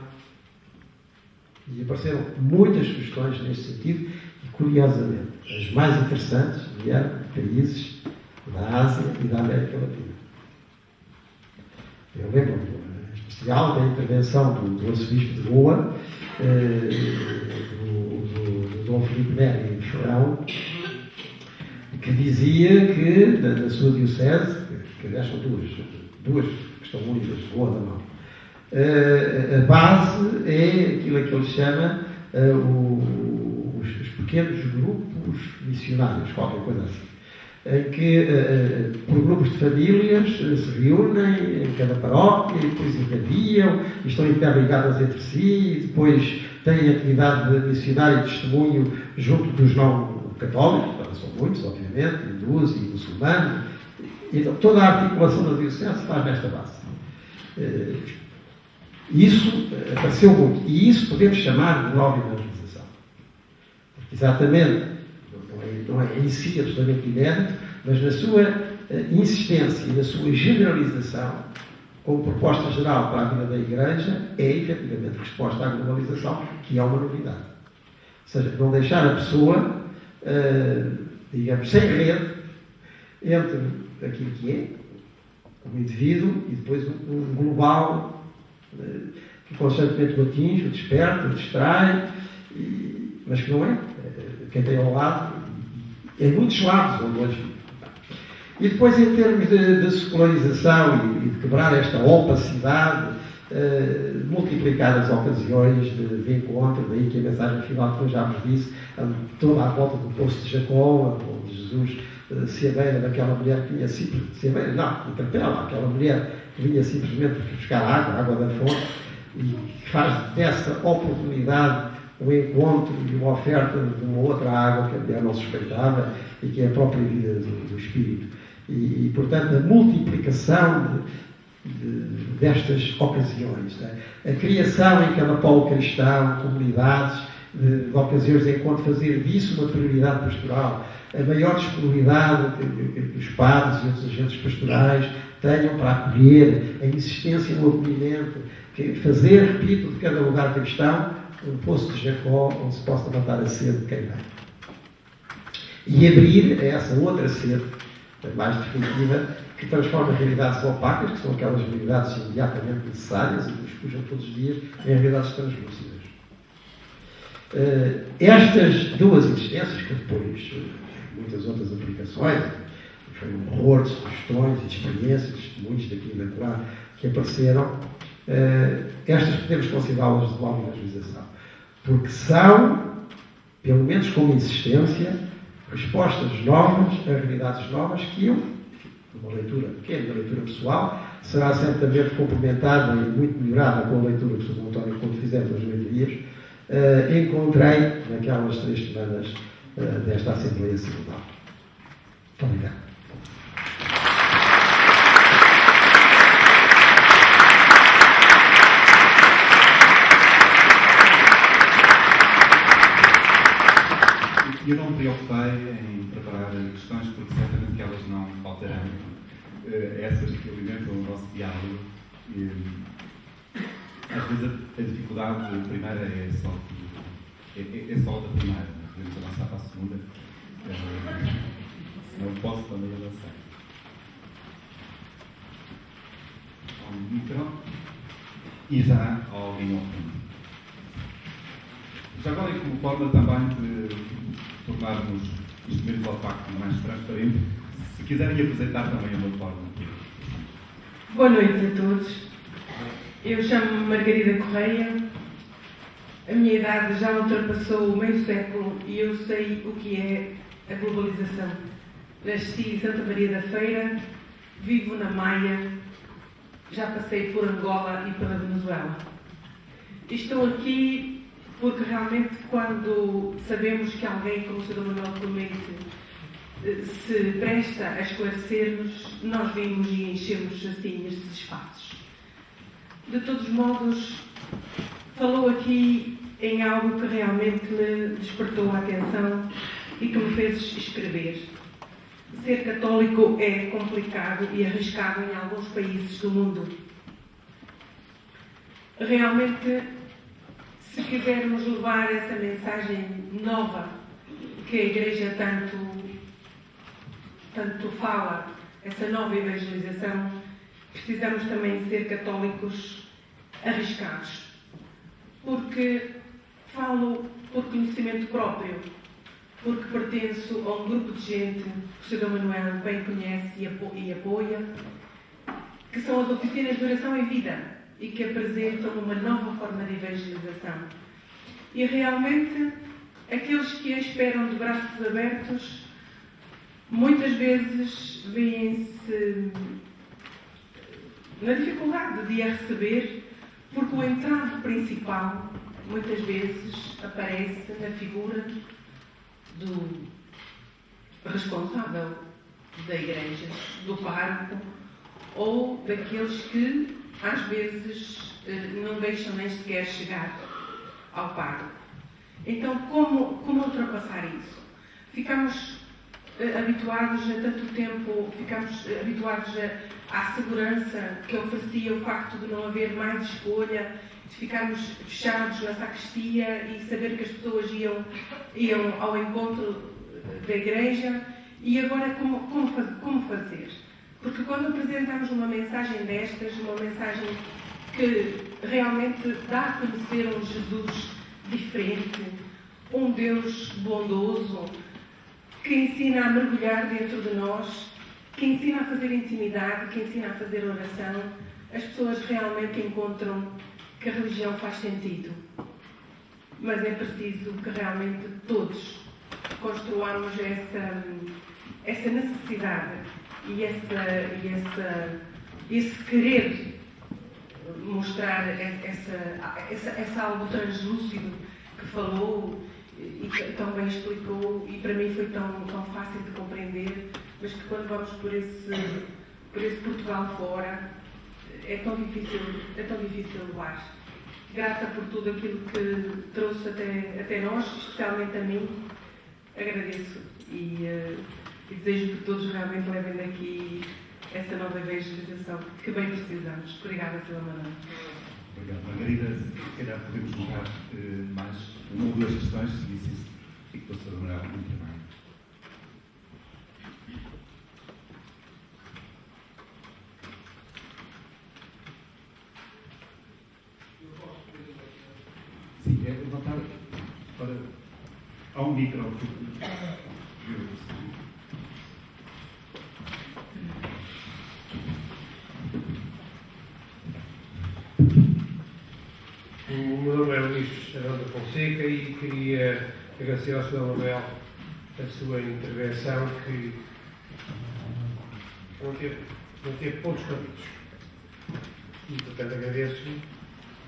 E apareceram muitas sugestões nesse sentido e, curiosamente, as mais interessantes vieram de países da Ásia e da América Latina. Eu lembro, em especial, da intervenção do arcebispo de Goa, do Dom Filipe Neri de Ferrão, que dizia que, na sua diocese, que aliás são duas que estão unidas de Goa da mão, a base é aquilo que ele chama os pequenos grupos missionários, qualquer coisa assim, em que por grupos de famílias se reúnem em cada paróquia e depois irradiam e estão interligadas entre si e depois têm atividade missionária e testemunho junto dos não católicos, são muitos, obviamente, hindus e muçulmanos. Então, toda a articulação da diocese está nesta base. Isso apareceu muito. E isso podemos chamar de nova evangelização. Exatamente, não é em si absolutamente inédito, mas na sua insistência e na sua generalização, como proposta geral para a vida da Igreja, é efetivamente resposta à globalização, que é uma novidade. Ou seja, não deixar a pessoa, digamos, sem rede entre aquilo que é, o indivíduo, e depois um global que constantemente o atinge, o desperta, o distrai, mas que não é. Quem tem ao lado, em muitos lados onde hoje vive. E depois, em termos de secularização e de quebrar esta opacidade, multiplicar as ocasiões de encontro, daí que a mensagem final que eu já vos disse, toda a volta do poço de Jacó, onde Jesus se abeira daquela mulher que vinha se abeira, não, interpela aquela mulher que vinha simplesmente buscar água da fonte, e faz dessa oportunidade um encontro e uma oferta de uma outra água que a mulher não suspeitava e que é a própria vida do Espírito. E portanto, a multiplicação destas ocasiões, né? A criação em cada polo cristão, comunidades, de ocasiões de encontro, fazer disso uma prioridade pastoral, a maior disponibilidade que os padres e outros agentes pastorais tenham para acolher, a insistência no acolhimento, fazer, repito, de cada lugar cristão, um poço de Jacó onde se possa matar a sede de quem vem. E abrir a essa outra sede, mais definitiva, que transforma realidades opacas, que são aquelas realidades imediatamente necessárias e que nos pujam todos os dias, em realidades translúcidas. Estas duas existências, que depois muitas outras aplicações. Foi um horror de sugestões e de experiências, testemunhos daqui e de lá que apareceram. Estas podemos considerá-las de boa evangelização, porque são, pelo menos como existência, respostas novas a realidades novas que eu, uma leitura pequena, uma leitura pessoal, será certamente complementada e muito melhorada com a leitura que o Sr. António Couto fizer das leitorias, encontrei naquelas 3 semanas desta Assembleia Sinodal. Muito obrigado. Eu não me preocupei em preparar questões porque certamente que elas não faltarão. Essas que alimentam o nosso diálogo. Às vezes a dificuldade primeira é só da primeira. Podemos avançar para a segunda. Se não posso também avançar. Ao micro. E já ao vinho ao fundo. Já agora, como forma também de tornarmos isto menos opacto e mais transparente, se quiserem apresentar também a uma forma. Boa noite a todos. Eu chamo-me Margarida Correia. A minha idade já ultrapassou o meio século e eu sei o que é a globalização. Nasci em Santa Maria da Feira, vivo na Maia, já passei por Angola e pela Venezuela. Estou aqui porque realmente quando sabemos que alguém como o Sr. Manuel Clemente se presta a esclarecer-nos, nós vimos e enchemos assim estes espaços. De todos os modos, falou aqui em algo que realmente me despertou a atenção e que me fez escrever. Ser católico é complicado e arriscado em alguns países do mundo. Realmente, se quisermos levar essa mensagem nova que a Igreja tanto fala, essa nova evangelização, precisamos também ser católicos arriscados. Porque falo por conhecimento próprio, porque pertenço a um grupo de gente que o Sr. Manuel bem conhece e apoia, que são as oficinas de oração em vida e que apresentam uma nova forma de evangelização. E realmente, aqueles que a esperam de braços abertos, muitas vezes veem-se na dificuldade de a receber, porque o entrave principal, muitas vezes, aparece na figura do responsável da igreja, do pároco, ou daqueles que, às vezes, não deixam nem sequer chegar ao pároco. Então, como ultrapassar isso? Ficamos habituados a tanto tempo, ficamos habituados à segurança que oferecia o facto de não haver mais escolha, de ficarmos fechados na sacristia e saber que as pessoas iam ao encontro da igreja. E agora, como fazer? Porque quando apresentamos uma mensagem destas, uma mensagem que realmente dá a conhecer um Jesus diferente, um Deus bondoso, que ensina a mergulhar dentro de nós, que ensina a fazer intimidade, que ensina a fazer oração, as pessoas realmente encontram que a religião faz sentido. Mas é preciso que realmente todos construamos essa necessidade e esse querer mostrar essa algo translúcido que falou e que tão bem explicou, e para mim foi tão fácil de compreender, mas que quando vamos por esse Portugal fora é tão difícil levar. Grata por tudo aquilo que trouxe até nós, especialmente a mim, agradeço e desejo que todos realmente levem daqui essa nova evangelização que bem precisamos. Obrigada, Sra. Manuel. Obrigado, Margarida. Se calhar podemos colocar mais uma ou duas questões, se disse isso, e que o Sr. Manuel muito bem. Sim, é levantar para... Há um micro. meu nome é Luís Arão da Fonseca e queria agradecer ao Sr. Manuel a sua intervenção, que não teve pontos corridos. E, portanto, agradeço-lhe.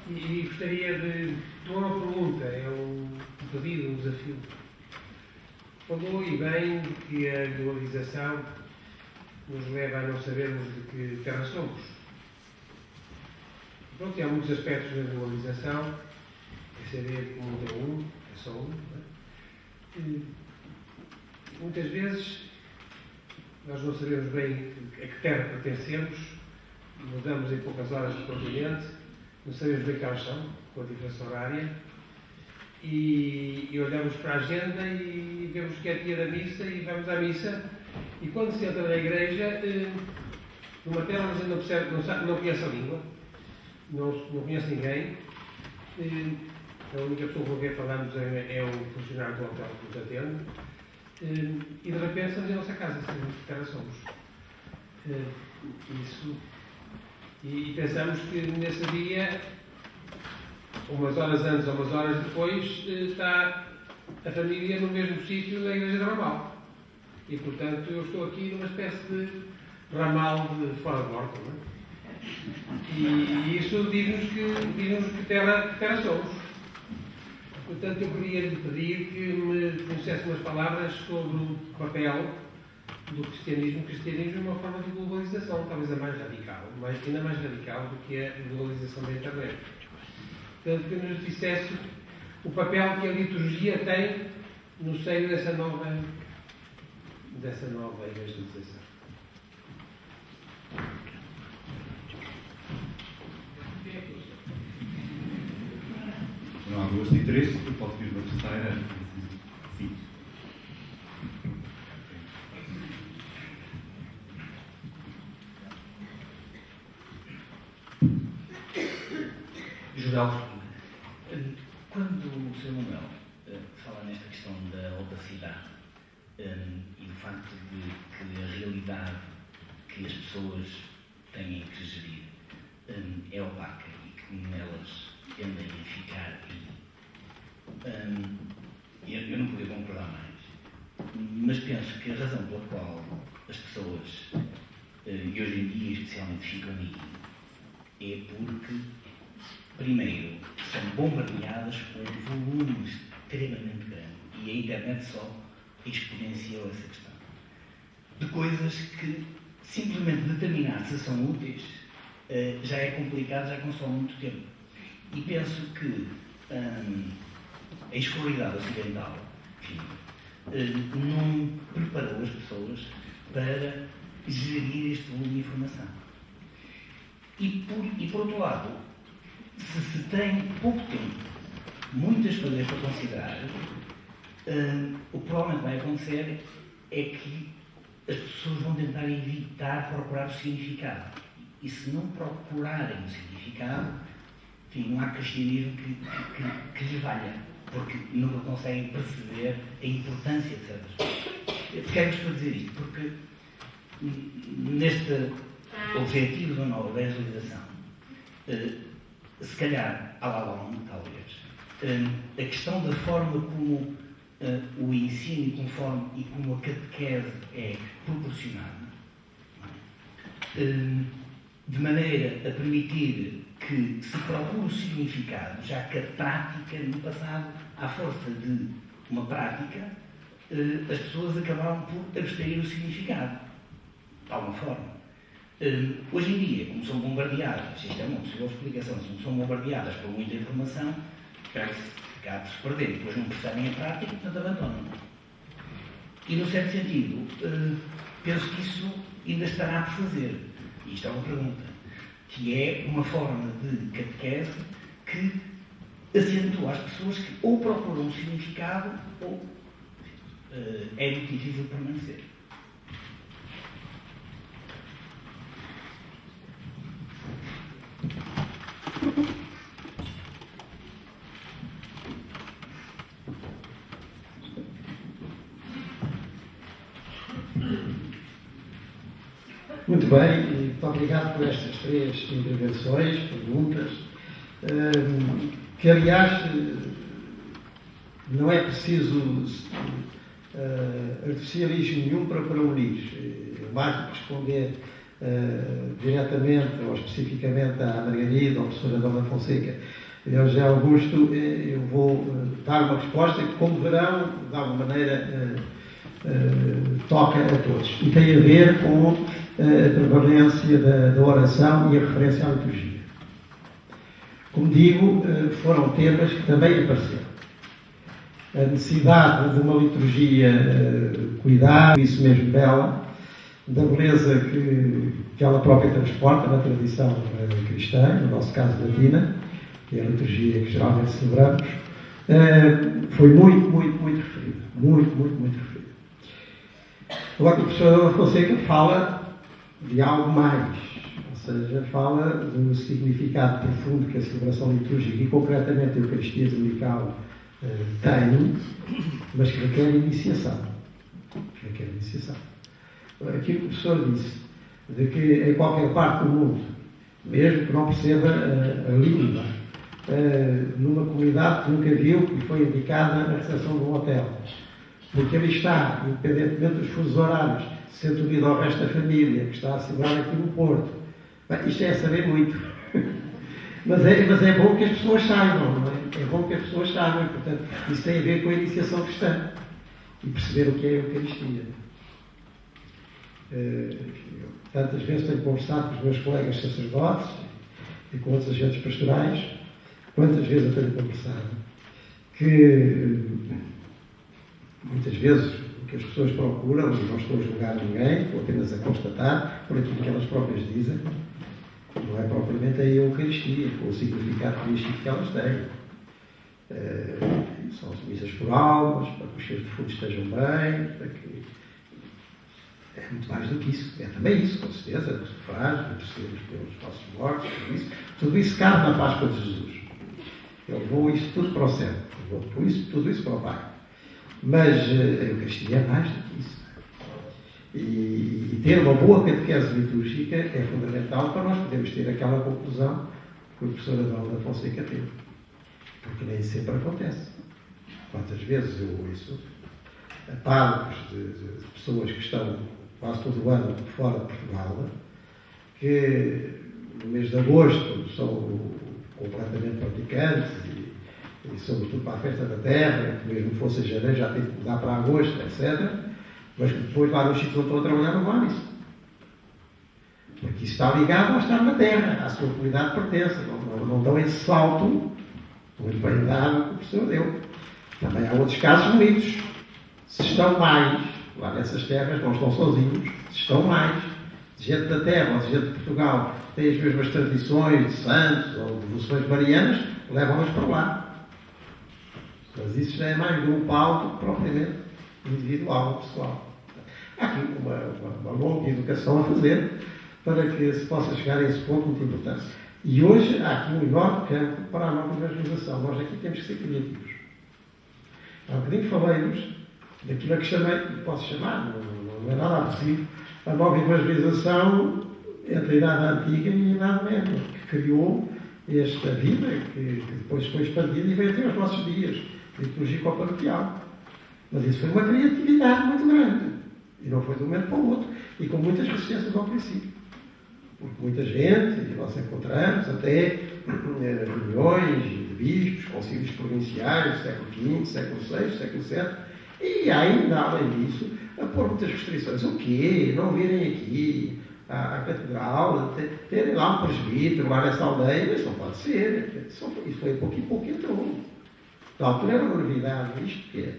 E gostaria de uma pergunta, é um pedido, um desafio. Falou e bem de que a globalização nos leva a não sabermos de que terra somos. Pronto, há muitos aspectos da globalização, é saber que o mundo é um, é só um. E, muitas vezes nós não sabemos bem a que terra pertencemos, mudamos em poucas horas de continente, não sabemos bem quais são, com a diferença horária, e olhamos para a agenda e vemos que é dia da missa e vamos à missa, e quando se entra na igreja, numa tela a gente não percebe, não conhece a língua, não conhece ninguém. A única pessoa com quem falamos é o funcionário do hotel que nos atende. E de repente estamos em nossa casa, sabemos que terra somos. E pensamos que nesse dia, umas horas antes ou umas horas depois, está a família no mesmo sítio na igreja de Ramal. E portanto eu estou aqui numa espécie de ramal de fora de bordo, não é? E isso diz-nos que terra somos. Portanto, eu queria lhe pedir que me dissesse umas palavras sobre o papel do cristianismo. O cristianismo é uma forma de globalização, talvez a mais radical, mas ainda mais radical do que a globalização da internet. Portanto, que nos dissesse o papel que a liturgia tem no seio dessa nova evangelização. Não há 2 e 3, pode vir uma terceira. Sim. José Alves, quando o Sr. Manuel fala nesta questão da opacidade e do facto de que a realidade que as pessoas têm que gerir é opaca e que nelas tendem a ficar eu não podia concordar mais, mas penso que a razão pela qual as pessoas e hoje em dia especialmente ficam aí é porque primeiro são bombardeadas com um volume extremamente grande e a internet só exponenciou essa questão de coisas que simplesmente determinar se são úteis já é complicado, já consome muito tempo. E penso que a escolaridade ocidental, enfim, não preparou as pessoas para gerir este volume de informação. E por outro lado, se tem pouco tempo, muitas coisas para considerar, o que provavelmente vai acontecer é que as pessoas vão tentar evitar procurar o significado. E se não procurarem o significado, enfim, não há cristianismo que lhes valha, porque nunca conseguem perceber a importância de certas coisas. Quero-vos para dizer isto, porque neste objetivo da nova evangelização, se calhar, à la longa, talvez, a questão da forma como o ensino e como a catequese é proporcionada, de maneira a permitir que se procure o significado, já que a prática, no passado, à força de uma prática, as pessoas acabaram por abstrair o significado, de alguma forma. Hoje em dia, como são bombardeadas, isto é uma possível explicação, como são bombardeadas por muita informação, acaba por se perder, depois não percebem a prática e, portanto, abandonam. E, no certo sentido, penso que isso ainda estará por fazer. Isto é uma pergunta, que é uma forma de catequese que acentua as pessoas que ou procuram um significado ou é muito difícil permanecer. Muito bem, e muito obrigado por estas 3 intervenções, perguntas. que aliás não é preciso artificialismo nenhum para unir. Mais do que responder diretamente ou especificamente à Margarida ou à professora Dona Fonseca e ao José Augusto, eu vou dar uma resposta que, como verão, de alguma maneira toca a todos. E tem a ver com a prevalência da oração e a referência à liturgia. Como digo, foram temas que também apareceram. A necessidade de uma liturgia cuidada, isso mesmo bela, da beleza que ela própria transporta na tradição cristã, no nosso caso latina, que é a liturgia que geralmente celebramos, foi muito referida. Muito referida. Agora, o professor Dona Fonseca fala de algo mais, ou seja, fala do significado profundo que a celebração litúrgica e, concretamente, a Eucaristia Dominical tem, mas que requer iniciação. Aquilo que o professor disse, de que em qualquer parte do mundo, mesmo que não perceba a língua, numa comunidade que nunca viu, que foi indicada na recepção de um hotel, porque ele está, independentemente dos fusos horários, sendo unido ao resto da família, que está a celebrar aqui no Porto. Bem, isto é saber muito. Mas é bom que as pessoas saibam, não é? É bom que as pessoas saibam, portanto, isso tem a ver com a iniciação cristã e perceber o que é a Eucaristia. Tantas vezes tenho conversado com os meus colegas sacerdotes e com outros agentes pastorais, quantas vezes eu tenho conversado, que muitas vezes o que as pessoas procuram, e não estou a julgar ninguém, estou apenas a constatar por aquilo que elas próprias dizem, não é propriamente a Eucaristia, com o significado crístico que elas têm. São as missas por almas, para que os seus defuntos estejam bem, para que... É muito mais do que isso. É também isso, com certeza, do sufrágio, intercedermos pelos nossos mortos, tudo isso cabe na Páscoa de Jesus. Ele levou isso tudo para o céu, levou tudo isso para o Pai. Mas a Eucaristia é mais do que isso. E ter uma boa catequese litúrgica é fundamental para nós podermos ter aquela conclusão que a professora Dona Fonseca teve. Porque nem sempre acontece. Quantas vezes eu ouço a párocos de pessoas que estão quase todo o ano fora de Portugal, que no mês de agosto são completamente praticantes e sobretudo para a festa da terra, que mesmo fosse em janeiro já tem que mudar para agosto, etc. Mas que depois lá nos sítios onde estão a trabalhar não vão isso. Porque isso está ligado ao estar na terra, à sua comunidade pertence. Não dão esse salto muito bem dado que o professor deu. Também há outros casos bonitos. Se estão mais, lá nessas terras não estão sozinhos, se estão mais, gente da terra ou gente de Portugal tem as mesmas tradições de santos ou devoções marianas, levam-nas para lá. Mas isso já é mais grupal do que propriamente individual, pessoal. Há aqui uma longa educação a fazer para que se possa chegar a esse ponto muito importante. E hoje há aqui um enorme campo para a nova evangelização. Nós aqui temos que ser criativos. Há um bocadinho falei-vos daquilo a que chamei, posso chamar, não é nada agressivo, a nova evangelização entre a Idade Antiga e a Idade Média, que criou esta vida que depois foi expandida e veio até aos nossos dias, litúrgico-paroquial. Mas isso foi uma criatividade muito grande. E não foi de um momento para o outro. E com muitas resistências ao princípio. Porque muita gente, e nós encontramos até reuniões de bispos, concílios provinciais do século V, século VI, século VII, e ainda, além disso, a pôr muitas restrições. O quê? Não virem aqui à catedral, terem lá um presbítero, lá nessa aldeia, isso não pode ser. Isso foi a pouco e pouco entrou. Na altura era uma novidade isto, que é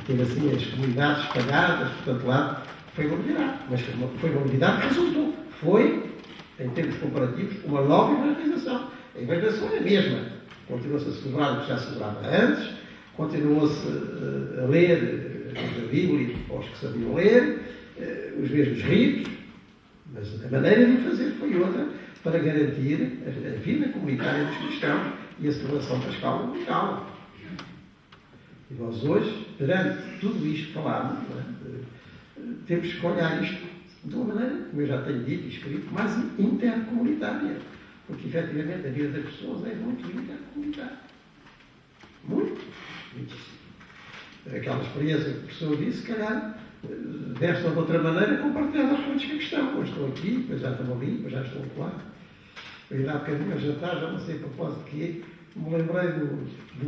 ter assim as comunidades espalhadas, portanto lá foi uma novidade. Mas foi uma novidade que resultou. Foi, em termos comparativos, uma nova evangelização. A evangelização é a mesma. Continua-se a celebrar o que já se celebrava antes, continua-se a ler a Bíblia aos que sabiam ler, os mesmos ritos, mas a maneira de o fazer foi outra para garantir a vida comunitária dos cristãos e a celebração pascal dominical. E nós hoje, perante tudo isto que falámos, temos que olhar isto de uma maneira, como eu já tenho dito e escrito, mais intercomunitária. Porque efetivamente, a vida das pessoas é muito intercomunitária. Muito. Muitíssimo. Aquela experiência que o professor disse, se calhar, desta ou de outra maneira, compartilhada com outros que estão. Hoje estou aqui, depois já estão ali, depois já estou lá. Eu ainda há bocadinho ao jantar, já não sei a propósito de quê, me lembrei de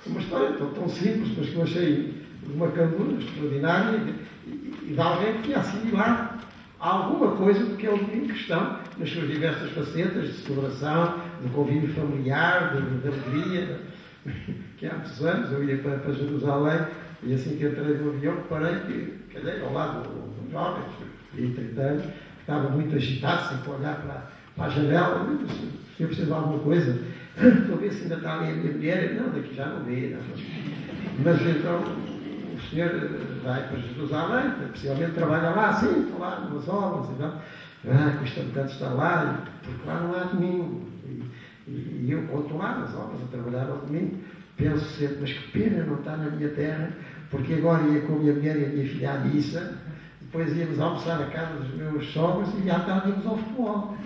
uma história tão simples, mas que eu achei de uma candura extraordinária e de alguém que tinha assimilado alguma coisa do que é o domingo cristão, nas suas diversas facetas de celebração, de convívio familiar, de alegria, que há muitos anos eu ia para Jerusalém e assim que entrei no avião reparei que calhei ao lado de um jovem de 30 anos, que estava muito agitado, sempre a olhar para a janela, se eu preciso de alguma coisa, estou a ver se ainda está ali a minha mulher, não, daqui já não vê, mas então o senhor vai para Jerusalém, possivelmente trabalha lá, sim, estou lá, numas obras e tal, custa-me tanto estar lá, porque lá não há domingo. E eu, quando estou lá nas obras, a trabalhar ao domingo, penso sempre, mas que pena não estar na minha terra, porque agora ia com a minha mulher e a minha filha à missa, depois íamos almoçar à casa dos meus sogros e à tarde íamos ao futebol.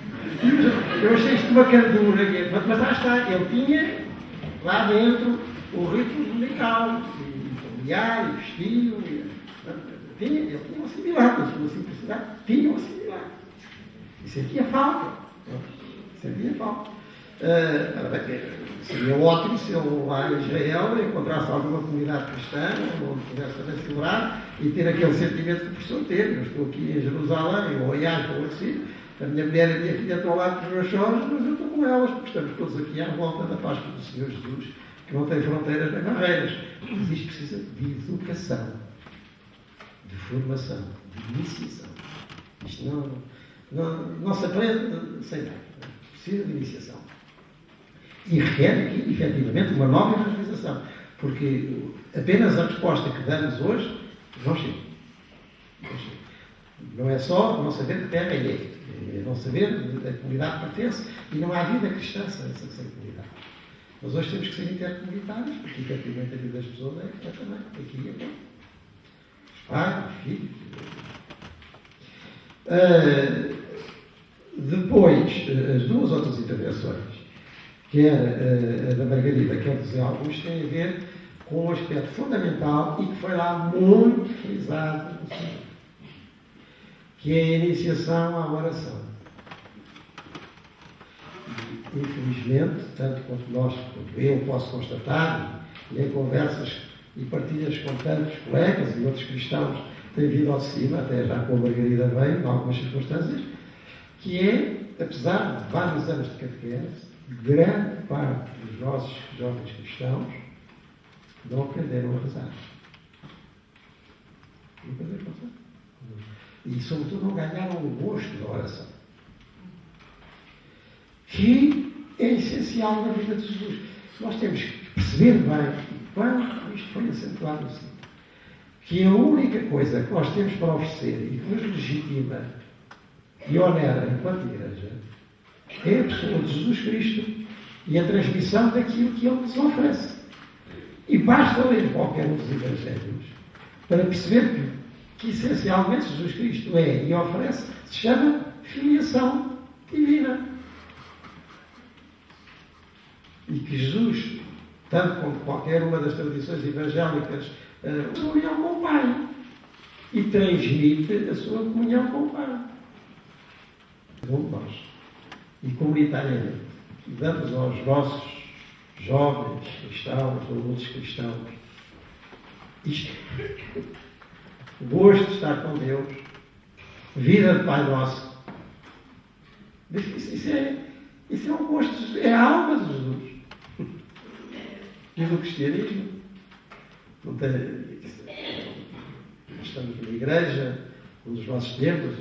Eu achei isto uma candura, mas lá está, ele tinha lá dentro o ritmo dominical, e familiar, e vestido, ele tinha um assimilado, a sua simplicidade, tinha um assimilado. E sentia falta. Sentia falta. Seria ótimo se ele lá em Israel encontrasse alguma comunidade cristã, onde pudesse também celebrar e ter aquele sentimento que o professor teve. Eu estou aqui em Jerusalém, ou em Aiago, ou assim, a minha mulher e a minha filha estão lá com os meus sogros, mas eu estou com elas, porque estamos todos aqui à volta da Páscoa do Senhor Jesus, que não tem fronteiras nem barreiras. Mas isto precisa de educação, de formação, de iniciação. Isto não se aprende sem nada. Precisa de iniciação. E requer aqui, efetivamente, uma nova evangelização. Porque apenas a resposta que damos hoje não chega. Não é só não saber que terra é não saber da comunidade pertence e não há vida cristã sem comunidade. Mas hoje temos que ser intercomunitários, porque efetivamente a vida das pessoas é também aqui e agora. Os pais, os filhos. Depois, as duas outras intervenções, quer a da Margarida, quer do Zé Augusto, têm a ver com um aspecto fundamental e que foi lá muito frisado no Senhor, que é a iniciação à oração. E, infelizmente, tanto quanto eu posso constatar, e em conversas e partilhas com tantos colegas e outros cristãos têm vindo ao de cima, até já com a Margarida veio, em algumas circunstâncias, que é, apesar de vários anos de catequese, grande parte dos nossos jovens cristãos não aprenderam a rezar. Não aprenderam a rezar. E, sobretudo, não ganharam o gosto da oração. Que é essencial na vida de Jesus. Nós temos que perceber bem, quando isto foi acentuado no Senhor, que a única coisa que nós temos para oferecer e que nos legitima e onera enquanto Igreja é a pessoa de Jesus Cristo e a transmissão daquilo que Ele nos oferece. E basta ler qualquer um dos Evangelhos para perceber que essencialmente Jesus Cristo é e oferece, se chama filiação divina. E que Jesus, tanto como qualquer uma das tradições evangélicas, comunhão com o Pai e transmite a sua comunhão com o Pai. Como nós. E comunitariamente. Damos aos nossos jovens cristãos, adultos cristãos, isto. O gosto de estar com Deus, vida de Pai Nosso. Isso é um gosto, é a alma de Jesus. E do cristianismo. Não tem, estamos numa igreja, um dos nossos tempos,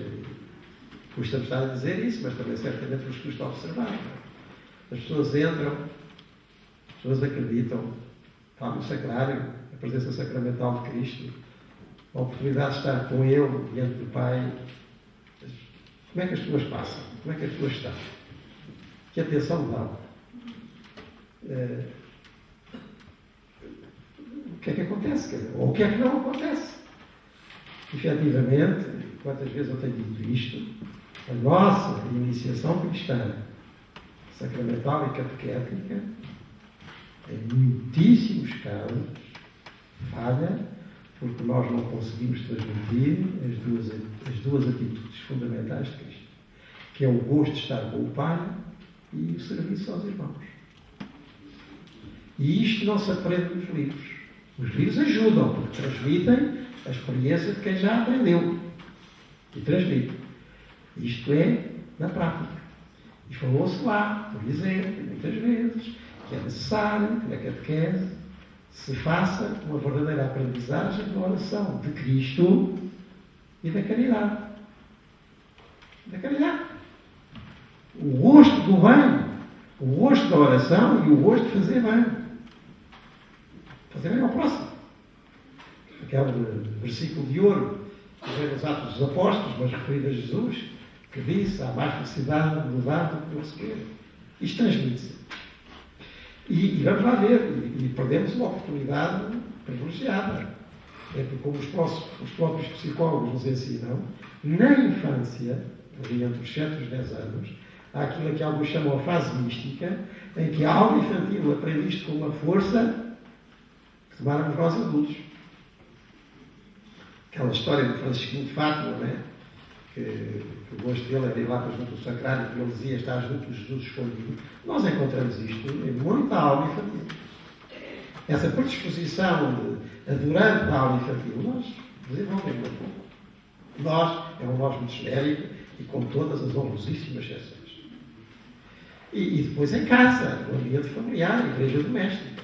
custa-me estar a dizer isso, mas também certamente vos custa observar. As pessoas entram, as pessoas acreditam, está no sacrário, a presença sacramental de Cristo, a oportunidade de estar com Ele, diante do Pai. Como é que as pessoas passam? Como é que as pessoas estão? Que atenção dão? O que é que acontece? Ou o que é que não acontece? Efetivamente, quantas vezes eu tenho dito isto, a nossa iniciação cristã sacramental e catequética, em muitíssimos casos, falha, porque nós não conseguimos transmitir as duas atitudes fundamentais de Cristo, que é o gosto de estar com o Pai e o serviço aos irmãos. E isto não se aprende nos livros. Os livros ajudam, porque transmitem a experiência de quem já aprendeu. E transmitem. Isto é na prática. E falou-se lá, por exemplo, muitas vezes, que é necessário que na catequese se faça uma verdadeira aprendizagem da oração de Cristo e da caridade. Da caridade. O gosto do bem, o gosto da oração e o gosto de fazer bem. Fazer bem ao próximo. Aquele versículo de ouro que vem nos Atos dos Apóstolos, mas referido a Jesus, que disse: há mais felicidade no dar do que no receber. Isto transmite-se. E vamos lá ver, e perdemos uma oportunidade privilegiada. É porque, como os próprios psicólogos nos ensinam, na infância, ali entre os 7 e os 10 anos, há aquilo que alguns chamam a fase mística, em que a alma infantil aprende isto com uma força que tomáramos nós adultos. Aquela história do Francisquinho de Fátima, não é? Que o gosto dele era ir lá para junto do sacrário, que ele dizia estar junto de Jesus escondido. Nós encontramos isto em muita alma infantil. Essa predisposição de adorante da alma infantil, nós desenvolvemos um pouco. Nós, é um nós muito genérico e com todas as honrosíssimas exceções. E depois em casa, no ambiente familiar, igreja doméstica.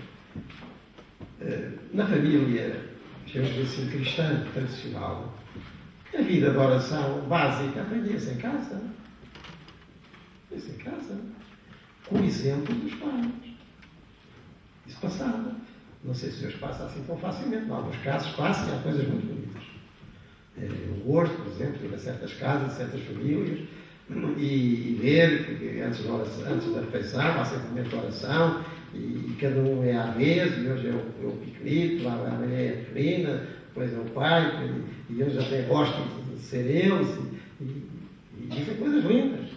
Na família, chamamos assim, cristã, tradicional, a vida de oração básica aprendia-se em casa. Aprendia-se em casa. Com o exemplo dos pais. Isso passava. Não sei se hoje passa assim tão facilmente. Em alguns casos passa e há coisas muito bonitas. O gosto, por exemplo, ir a certas casas, certas famílias, e ver que antes da refeição há sempre um momento de oração, e cada um é à vez, e hoje é o pequenito, amanhã é a pequenina, depois é o pai, e eles até gostam de ser eles, e dizem coisas lindas.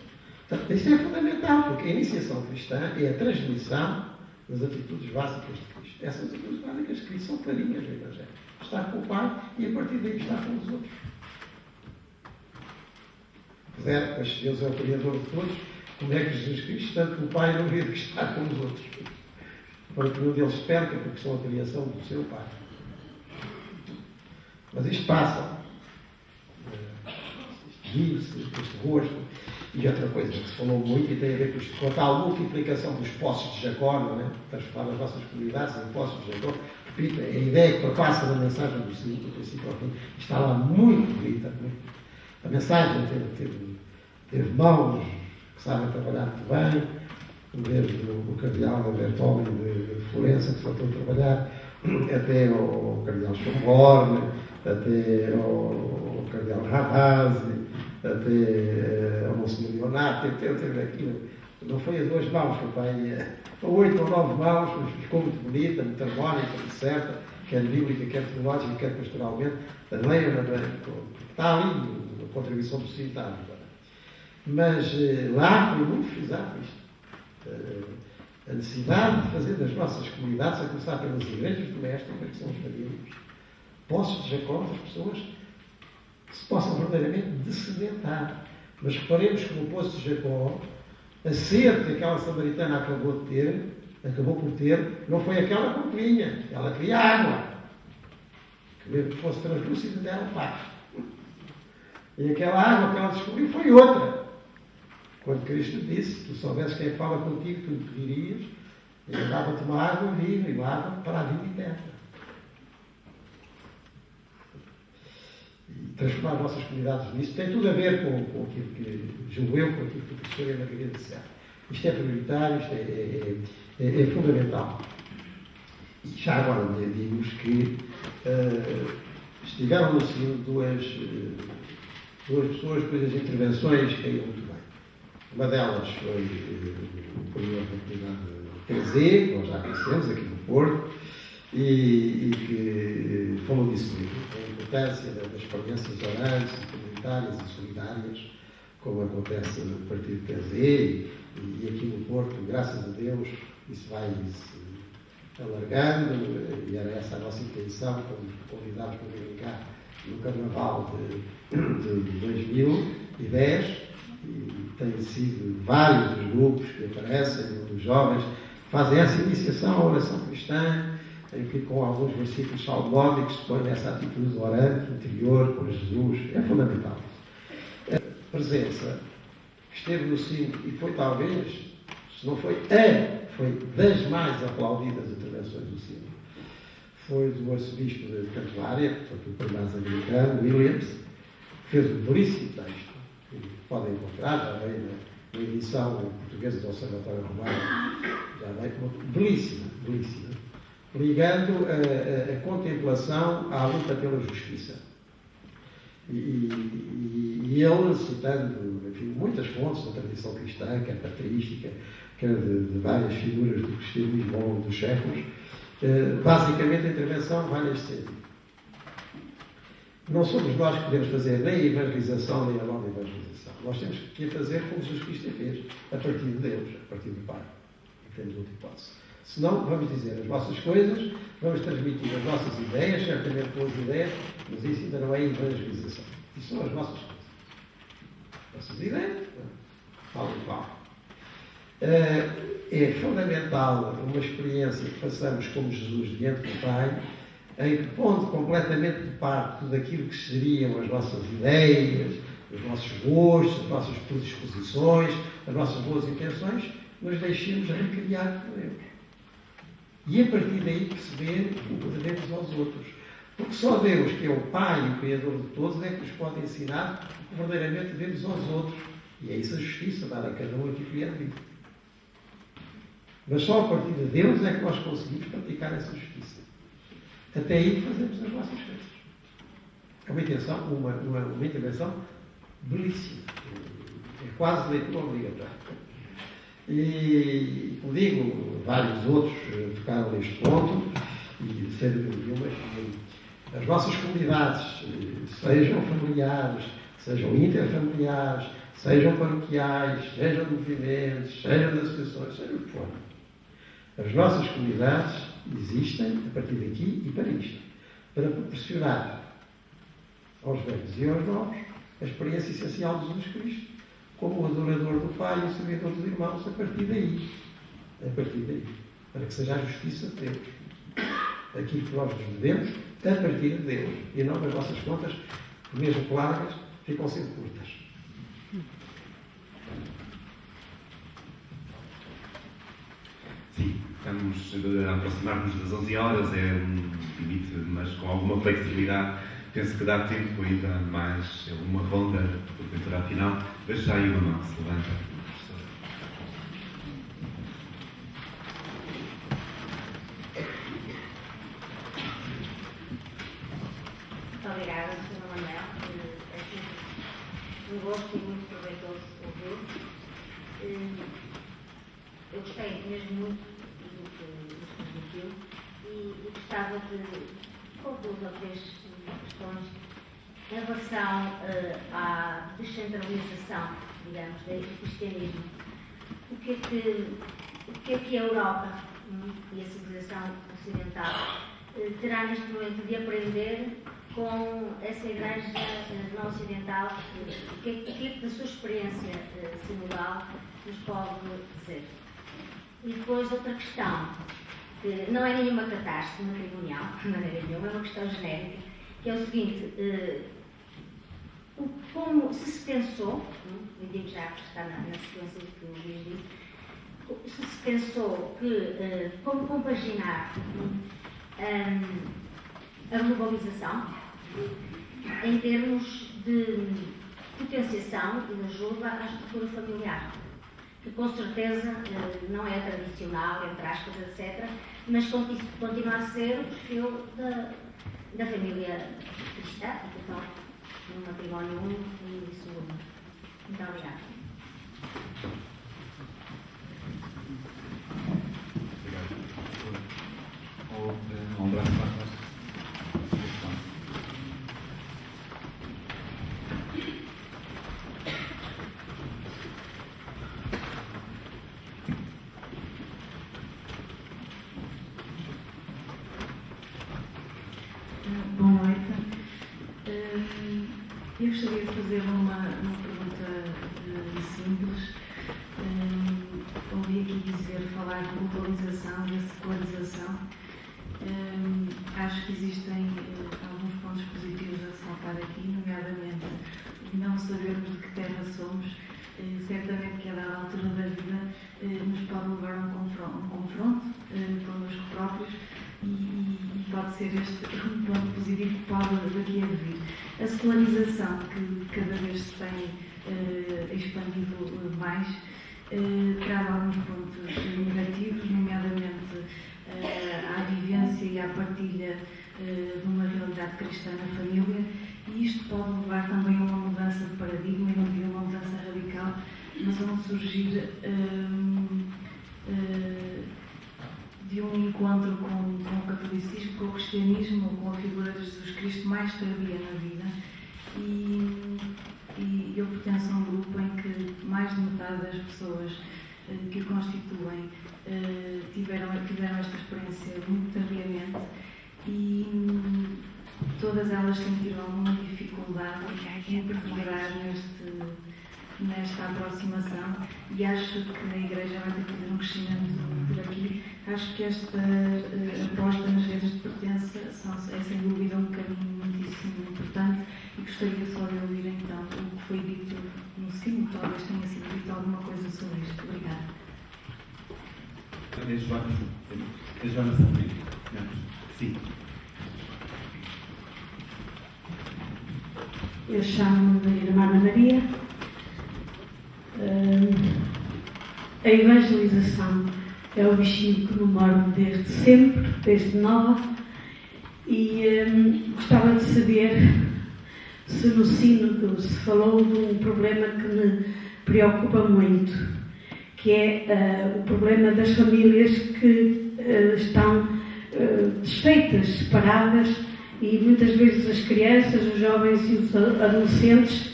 Portanto, isso é fundamental, porque a iniciação cristã é a transmissão das atitudes básicas de Cristo. Essas atitudes básicas de Cristo são clarinhas no Evangelho. Estar com o Pai e a partir daí estar com os outros. Zero, pois Deus é o Criador de todos, como é que Jesus Cristo, tanto que o Pai não vê que está com os outros? Para que nenhum deles se perca, porque são a criação do seu Pai. Mas isto passa. Isto vive-se, este gosto. E outra coisa que se falou muito e tem a ver com isto, com a tal multiplicação dos poços de Jacó, não é? Transformar as nossas comunidades em poços de Jacó. Repito, a ideia que perpassa da mensagem do Cito, do princípio ao fim, está lá muito bonita. A mensagem teve mãos que sabem trabalhar muito bem, desde o cardeal Bertolli de Florença, que tratou de trabalhar, até o cardeal Schönborn, até o cardeal Ravazzi, até ao Monsenhor Leonardo, teve aquilo. Não foi a 2 mãos, foi para 8 ou 9 mãos, mas ficou muito bonita, muito harmónica, muito certa, quer bíblica, quer teológica, quer pastoralmente. Leiam, está ali a contribuição do Citário. Mas lá foi muito frisado isto. A necessidade de fazer das nossas comunidades, a começar pelas igrejas domésticas, que são as famílias, poços de Jacó, das pessoas que se possam verdadeiramente dessedentar. Mas reparemos que no poço de Jacó, a sede que aquela samaritana acabou por ter, não foi aquela que vinha. Ela queria água. Que mesmo que fosse translúcida, dela paz. E aquela água que ela descobriu foi outra. Quando Cristo disse: tu soubesses quem fala contigo, tu lhe pedirias, ele dava-te uma água viva, e uma água para a vida eterna. Transformar as nossas comunidades nisso tem tudo a ver com aquilo que julgo eu, com aquilo que o professor Ana Maria disse. Isto é prioritário, isto é fundamental. E já agora digo-vos que estiveram no sino duas pessoas cujas intervenções caíram muito bem. Uma delas foi o primeiro da comunidade TZ, que nós já conhecemos aqui no Porto, e que falou disso mesmo, a importância das experiências orantes, comunitárias e solidárias como acontece no partido PZ e aqui no Porto, graças a Deus, isso vai se alargando, e era essa a nossa intenção, quando convidámos para virem cá no Carnaval de 2010, e têm sido vários os grupos que aparecem, os jovens, fazem essa iniciação à oração cristã, em que com alguns versículos salmónicos se põe nessa atitude orante, interior, com Jesus, é fundamental. A presença que esteve no sino e foi talvez, se não foi foi das mais aplaudidas intervenções do sino, foi do arcebispo de Cantuária, portanto, o primaz americano, Williams, que fez um belíssimo texto, que podem encontrar, já veio na edição portuguesa do Observatório Romano, já veio, belíssima, ligando a contemplação à luta pela justiça. E ele, citando, enfim, muitas fontes da tradição cristã, quer patrística, quer de várias figuras do cristianismo ao longo dos séculos, basicamente a intervenção vai neste sentido. Não somos nós que podemos fazer nem a evangelização, nem a nova evangelização. Nós temos que fazer como Jesus Cristo fez, a partir de Deus, a partir do Pai. E temos outra hipótese. Senão, vamos dizer as nossas coisas, vamos transmitir as nossas ideias, certamente boas ideias, mas isso ainda não é evangelização. Isso são as nossas coisas. Nossas ideias, tal e qual. É fundamental uma experiência que façamos como Jesus diante do Pai, em que, pondo completamente de parte tudo aquilo que seriam as nossas ideias, os nossos gostos, as nossas predisposições, as nossas boas intenções, nos deixemos recriar por Deus. E a partir daí perceber o que devemos aos outros. Porque só Deus, que é o Pai e o Criador de todos, é que nos pode ensinar o que verdadeiramente devemos aos outros. E é isso a justiça, dar a cada um aquilo que lhe é devido. Mas só a partir de Deus é que nós conseguimos praticar essa justiça. Até aí fazemos as nossas coisas. É uma intenção, uma intervenção belíssima. É quase leitura obrigatória. E, como digo, vários outros tocaram neste ponto, e sem dúvida nenhuma, as nossas comunidades, sejam familiares, sejam interfamiliares, sejam paroquiais, sejam movimentos, sejam de associações, sejam o que for. As nossas comunidades existem a partir daqui e para isto, para proporcionar aos velhos e aos novos a experiência essencial de Jesus Cristo, como o adorador do Pai e o servidor dos irmãos, a partir daí, para que seja a justiça de Deus. Aquilo que nós nos devemos, a partir de Deus, e não das nossas contas, que mesmo que largas, ficam sempre curtas. Sim, estamos a aproximar-nos das 11 horas, é um limite, mas com alguma flexibilidade. Penso que dá tempo ainda mais uma ronda de leitura final. Veja já aí uma mão que se levanta. Muito obrigada, Sr. Manuel. É sempre um gosto e muito proveitoso ouvi-lo. Eu gostei mesmo muito do que nos transmitiu e gostava de pôr duas ou três questões em relação à descentralização, digamos, do cristianismo. O que é que a Europa e a civilização ocidental terá neste momento de aprender com essa igreja não ocidental? O que é que da sua experiência sinodal nos pode dizer? E depois outra questão, que não é nenhuma catástrofe matrimonial, de maneira nenhuma, é uma questão genérica, que é o seguinte: como se pensou, eu digo já que está na sequência do que o Luís disse, se pensou que como compaginar a globalização em termos de potenciação e de ajuda à estrutura familiar, que com certeza não é tradicional, entre aspas, etc., mas continua a ser o perfil da família cristã, e portanto, num matrimónio único e segundo. Muito obrigada. Um abraço para nós. fazer uma pergunta simples. Ouvi aqui falar de globalização, de secularização. Acho que existem alguns pontos positivos a ressaltar aqui, nomeadamente não sabermos de que terra somos. Certamente que a dada altura da vida nos pode levar a um confronto connosco próprios e pode ser este um ponto positivo que pode daqui a vir. A secularização, que cada vez se tem expandido mais, traz alguns pontos negativos, nomeadamente à vivência e à partilha de uma realidade cristã na família, e isto pode levar também a uma mudança de paradigma, e não digo uma mudança radical, mas a um surgir de um encontro com o catolicismo, com o cristianismo, com a figura de Jesus Cristo mais tardia na vida. E eu pertenço a um grupo em que mais de metade das pessoas que o constituem tiveram esta experiência muito tardiamente, e todas elas sentiram alguma dificuldade em perseverar nesta aproximação, e acho que a Igreja vai ter que fazer um crescimento por aqui. Acho que esta aposta nas redes de pertença é sem dúvida um caminho muitíssimo importante, e gostaria só de ouvir então o que foi dito no sino, talvez tenha sido dito alguma coisa sobre isto. Obrigada. A Joana Sandrine. Sim. Eu chamo-me Irmã Ana Maria. A evangelização é o bichinho que me morde desde sempre, desde nova, e gostava de saber se no sínodo se falou de um problema que me preocupa muito, que é o problema das famílias que estão desfeitas, separadas, e muitas vezes as crianças, os jovens e os adolescentes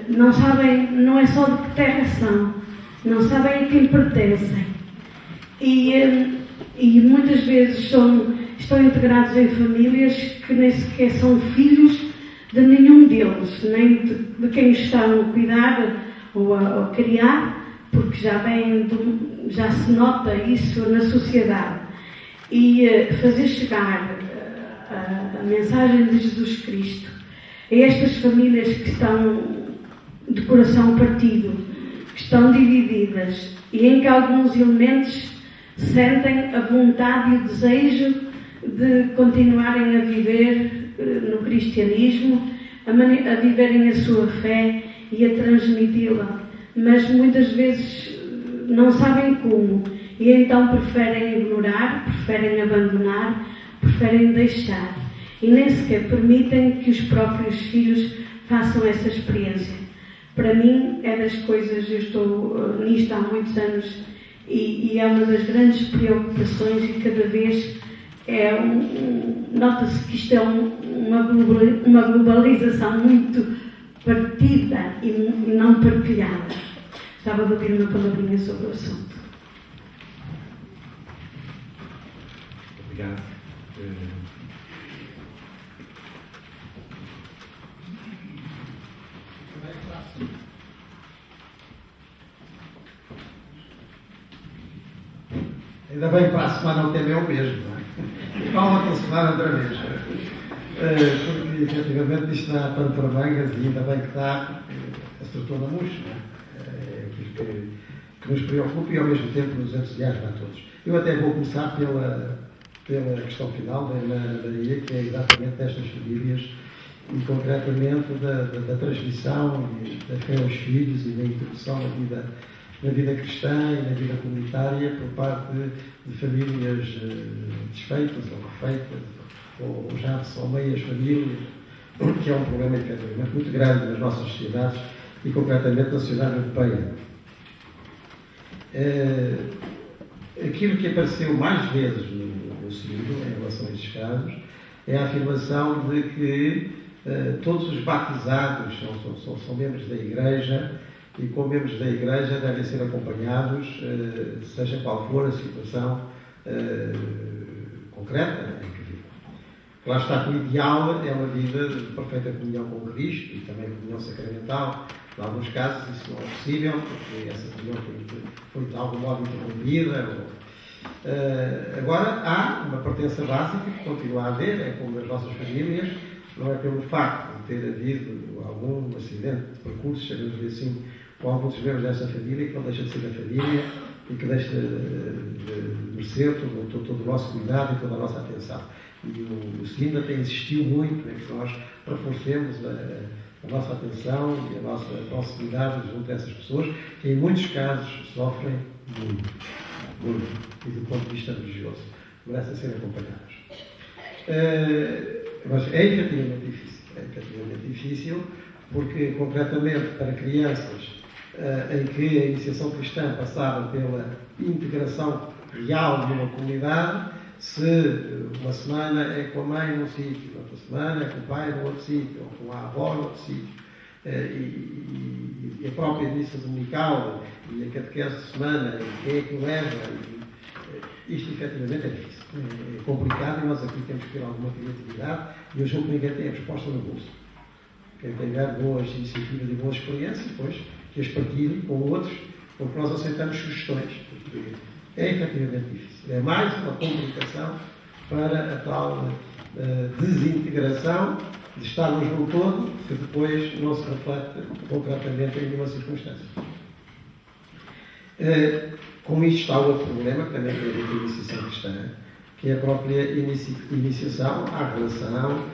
não sabem, não é só de que terra são, não sabem a quem pertencem, e muitas vezes estão integrados em famílias que nem sequer são filhos de nenhum deles, nem de quem estão a cuidar ou a criar, porque já se nota isso na sociedade. E fazer chegar a mensagem de Jesus Cristo a estas famílias que estão de coração partido, que estão divididas, e em que alguns elementos sentem a vontade e o desejo de continuarem a viver no cristianismo, a viverem a sua fé e a transmiti-la, mas muitas vezes não sabem como, e então preferem ignorar, preferem abandonar, preferem deixar, e nem sequer permitem que os próprios filhos façam essa experiência. Para mim é das coisas, eu estou nisto há muitos anos, e é uma das grandes preocupações, e cada vez nota-se que isto é uma globalização muito partida e não partilhada. Gostava de ouvir uma palavrinha sobre o assunto. Obrigado. Ainda bem que para a semana o tema é o mesmo, não é? Vamos outra semana outra vez. Porque, efetivamente, isto dá pano para mangas, e ainda bem que dá, a estrutura da murcha, não é? É aquilo que nos preocupa e, ao mesmo tempo, nos entusiasma a todos. Eu até vou começar pela questão final da Irmã Maria, que é exatamente destas famílias, e concretamente da transmissão da fé aos filhos e da introdução na vida cristã e na vida comunitária por parte de famílias desfeitas ou refeitas, ou já são meias famílias, que é um problema efetivamente muito grande nas nossas sociedades e concretamente na sociedade europeia. Aquilo que apareceu mais vezes no sínodo, em relação a estes casos, é a afirmação de que todos os batizados são membros da Igreja, e como membros da Igreja devem ser acompanhados, seja qual for a situação concreta em que vivem. Lá está que o ideal é uma vida de perfeita comunhão com Cristo e também comunhão sacramental. Em alguns casos isso não é possível, porque essa comunhão foi de algum modo interrompida. Agora há uma pertença básica que continua a haver, é como nas nossas famílias, não é pelo facto de ter havido algum acidente de percurso, chamemos assim, com alguns membros dessa família, que não deixa de ser da família e que deixa de merecer todo o nosso cuidado e toda a nossa atenção. E o SINDA tem insistido muito em que nós reforcemos a nossa atenção e a nossa proximidade junto a essas pessoas que em muitos casos sofrem muito, e do ponto de vista religioso, merecem ser acompanhados. Mas é efetivamente difícil, porque concretamente para crianças em que a iniciação cristã passava pela integração real de uma comunidade, se uma semana é com a mãe num sítio, outra semana é com o pai num outro sítio, ou com a avó num outro sítio, e a própria missa dominical e a catequese de semana, e quem é que o leva, isto efetivamente é difícil, é complicado, e nós aqui temos que ter alguma criatividade, e eu julgo que ninguém tem a resposta no bolso. Quem tem boas iniciativas e boas experiências, depois que as partilhem com outros, porque nós aceitamos sugestões. É efetivamente difícil. É mais uma complicação para a tal desintegração de estarmos num todo que depois não se reflete concretamente em nenhuma circunstância. Com isto está outro problema, que também tem a ver com a iniciação cristã, que é a própria iniciação à relação,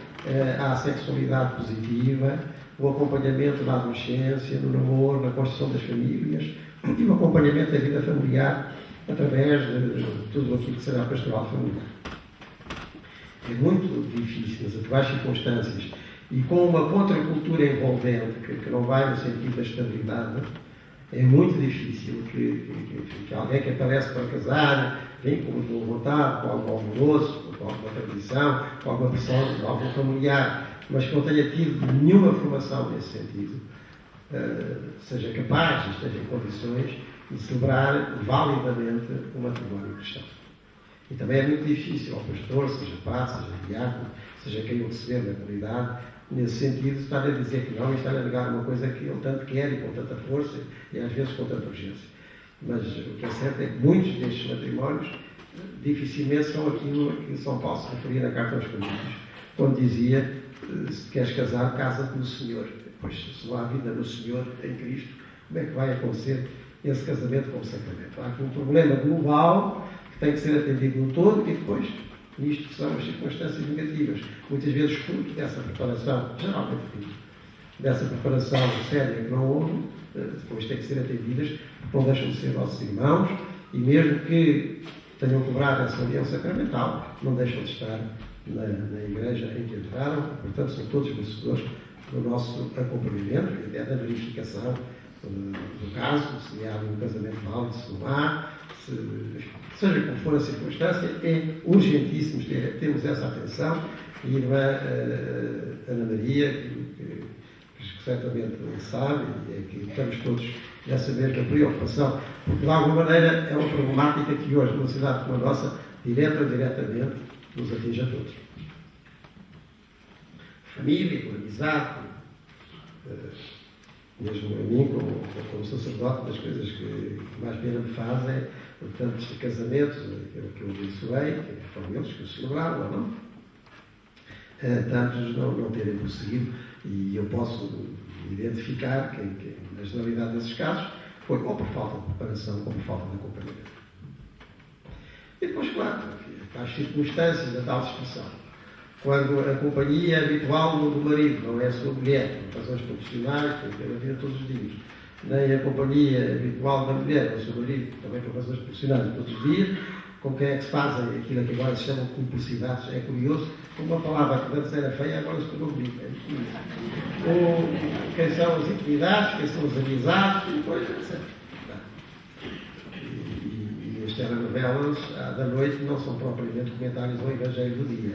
à sexualidade positiva, o acompanhamento da adolescência, no namoro, na construção das famílias e o acompanhamento da vida familiar através de tudo aquilo que será a pastoral familiar. É muito difícil, nas atuais circunstâncias, e com uma contracultura envolvente, que não vai no sentido da estabilidade, é muito difícil que alguém que aparece para casar vem com boa vontade, com algum alvoroço, com alguma tradição, com alguma pressão de algum familiar, mas que não tenha tido nenhuma formação nesse sentido, seja capaz e esteja em condições de celebrar validamente o matrimónio cristão. E também é muito difícil ao pastor, seja padre, seja diácono, seja quem o receber na comunidade, nesse sentido, estar a dizer que não e estar a negar uma coisa que ele tanto quer e com tanta força e às vezes com tanta urgência. Mas o que é certo é que muitos destes matrimónios dificilmente são aquilo que São Paulo se referia na Carta aos Coríntios, quando dizia: se queres casar, casa-te no Senhor. Pois, se não há vida no Senhor, em Cristo, como é que vai acontecer esse casamento como sacramento? Há aqui um problema global que tem que ser atendido no todo e depois, nisto que são as circunstâncias negativas, muitas vezes fruto dessa preparação, geralmente fruto dessa preparação séria que não houve, depois tem que ser atendidas, porque não deixam de ser nossos irmãos, e mesmo que tenham cobrado essa união sacramental, não deixam de estar na igreja em que entraram, portanto são todos merecedores do nosso acompanhamento e até da verificação do caso, se há um casamento válido, se não há, seja como for a circunstância, é urgentíssimo termos essa atenção, e a irmã Ana Maria, que certamente sabe, e é que estamos todos nessa mesma preocupação, porque de alguma maneira é uma problemática que hoje, numa cidade como a nossa, direta ou indiretamente, nos atinge a todos. Família, com amizade, mesmo a mim, como sacerdote, das coisas que mais pena me fazem, portanto, de casamentos, que eu abençoei, que foram eles que o celebraram ou não, tantos não terem conseguido, e eu posso identificar que na generalidade desses casos foi ou por falta de preparação ou por falta de acompanhamento. E depois, claro, as circunstâncias da tal expressão. Quando a companhia habitual do marido não é a sua mulher, por razões profissionais, tem que ter a vida todos os dias, nem a companhia habitual da mulher, o seu marido, também por razões profissionais, todos os dias, com quem é que se fazem aquilo que agora se chamam de cumplicidades. É curioso, uma palavra que antes era feia, agora se tornou bonita. Ou quem são as intimidades, quem são as amizades, e depois, etc. E as telenovelas da noite não são propriamente comentários ao Evangelho do dia.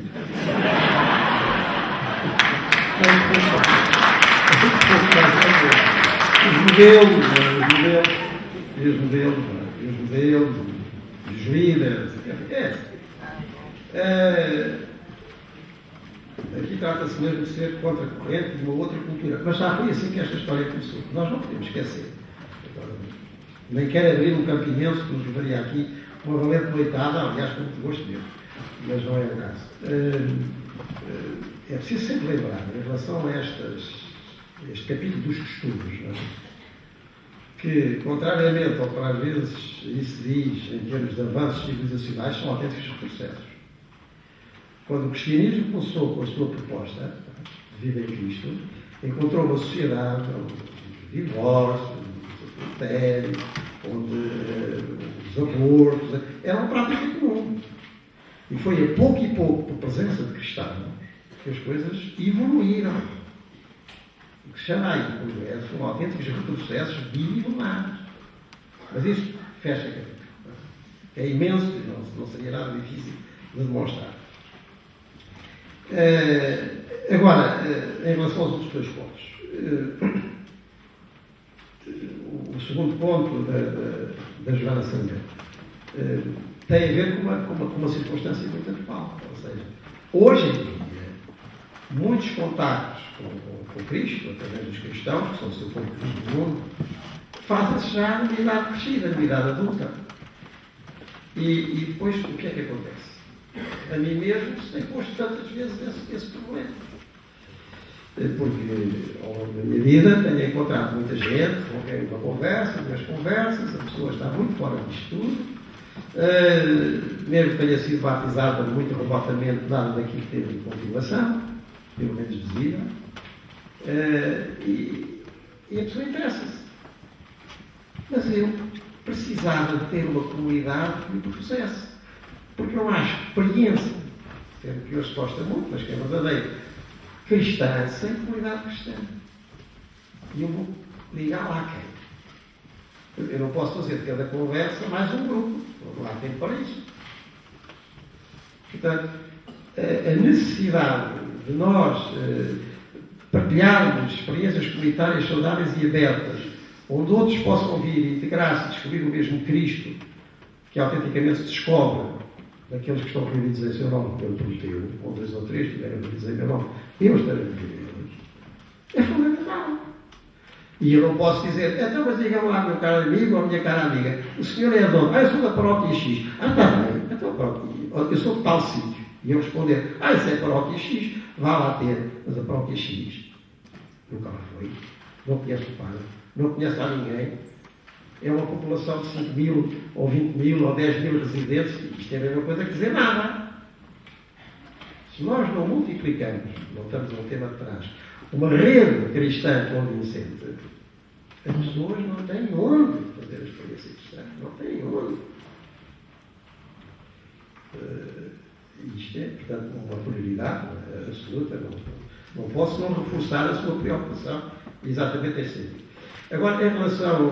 Os modelos, os líderes, aqui trata-se mesmo de ser contra-corrente de uma outra cultura. Mas já foi assim que esta história começou. Nós não podemos esquecer. Agora, nem quero abrir um campo imenso que nos levaria aqui uma valente noitada, aliás, com muito gosto mesmo. Mas não é o caso. É preciso sempre lembrar, em relação a este capítulo dos costumes, não é? Que, contrariamente ao que às vezes se diz em termos de avanços civilizacionais, são autênticos retrocessos. Quando o cristianismo começou com a sua proposta de vida em Cristo, encontrou uma sociedade onde o divórcio, o adultério, onde os abortos eram prática comum. E foi a pouco e pouco, por presença de cristãos, que as coisas evoluíram. O que se chama aí, são autênticos retrocessos bíblicos. Mas isso fecha a cabeça. É imenso, não seria nada difícil de demonstrar. Agora, em relação aos outros dois pontos. O segundo ponto da Joana Sangueiro tem a ver com uma circunstância muito atual. Ou seja, hoje em dia, muitos contactos com Cristo, através dos cristãos, que são o seu povo do mundo, fazem-se já na idade crescida, na idade adulta. E depois, o que é que acontece? A mim mesmo se tem posto tantas vezes esse problema. Porque, ao longo da minha vida, tenho encontrado muita gente, com quem uma conversa, duas conversas, a pessoa está muito fora disto tudo. Mesmo que tenha sido batizada muito remotamente, nada daquilo que teve de continuação, pelo menos visível. E a pessoa interessa-se. Mas eu precisava de ter uma comunidade que me processasse. Porque não há experiência, sendo que hoje se gosta muito, mas que é verdadeiro, cristã sem comunidade cristã. E eu vou ligar lá quem? Eu não posso fazer de cada conversa mais um grupo. Não há tempo para isso. Portanto, a necessidade de nós partilharmos experiências comunitárias saudáveis e abertas, onde outros possam vir e integrar-se e descobrir o mesmo Cristo, que autenticamente se descobre daqueles que estão reunidos em seu nome, que ele prometeu, ou 2 ou 3 estiverem reunidos em meu nome, eu estarei no meio deles. É fundamental. E eu não posso dizer, então, mas diga-me lá, meu caro amigo ou minha cara amiga, o senhor é dono, eu sou da paróquia X. Está bem, então eu sou de tal sítio. E eu responder, isso é a paróquia X, vá lá ter, mas a paróquia X nunca lá foi, não conhece o padre, não conhece lá ninguém. É uma população de 5 mil, ou 20 mil, ou 10 mil residentes, isto é a mesma coisa que dizer nada. Se nós não multiplicamos, voltamos ao tema de trás, uma rede cristã convincente, as pessoas não têm onde fazer a experiência cristã, não têm onde. Isto é, portanto, uma prioridade absoluta. Não posso não reforçar a sua preocupação exatamente nesse sentido. Agora, em relação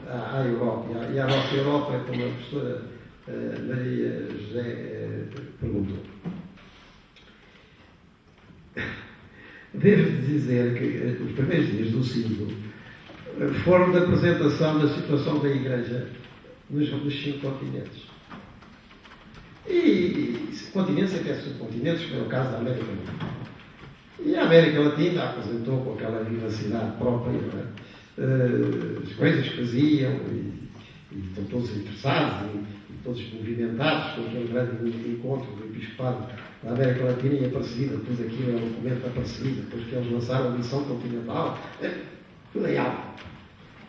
à Europa e à nossa Europa, como a professora Maria José perguntou, devo dizer que os primeiros dias do sínodo foram da apresentação da situação da Igreja nos 5 continentes. E continentes até subcontinentes, que é o caso da América Latina. E a América Latina apresentou com aquela vivacidade própria, as coisas que faziam, e estão todos interessados e todos movimentados com aquele grande encontro do Episcopado da América Latina e Aparecida. Tudo aquilo é um documento da Aparecida, depois que eles lançaram a missão continental, tudo em alto.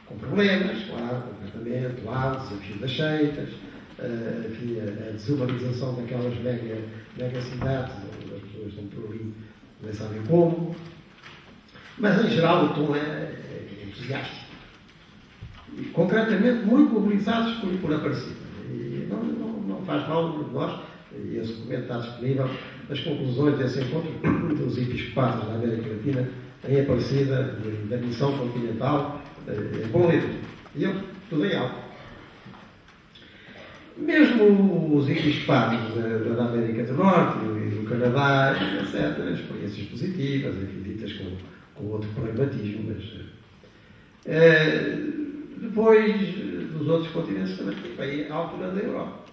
Com problemas, claro, completamente, lá, o desafio das seitas, a desumanização daquelas mega cidades, onde as pessoas estão por ali, nem sabem como. Mas, em geral, o tom é entusiástico. E, concretamente, muito mobilizados por Aparecida. E não faz mal de nós, e esse documento está disponível, as conclusões desse encontro dos episcopados da América Latina em Aparecida, da missão continental, é bom ler tudo. E eu estudei algo. Mesmo os episcopados da América do Norte e do Canadá, etc., experiências positivas, enfim, ditas com outro pragmatismo, mas depois dos outros continentes também, aí à altura da Europa.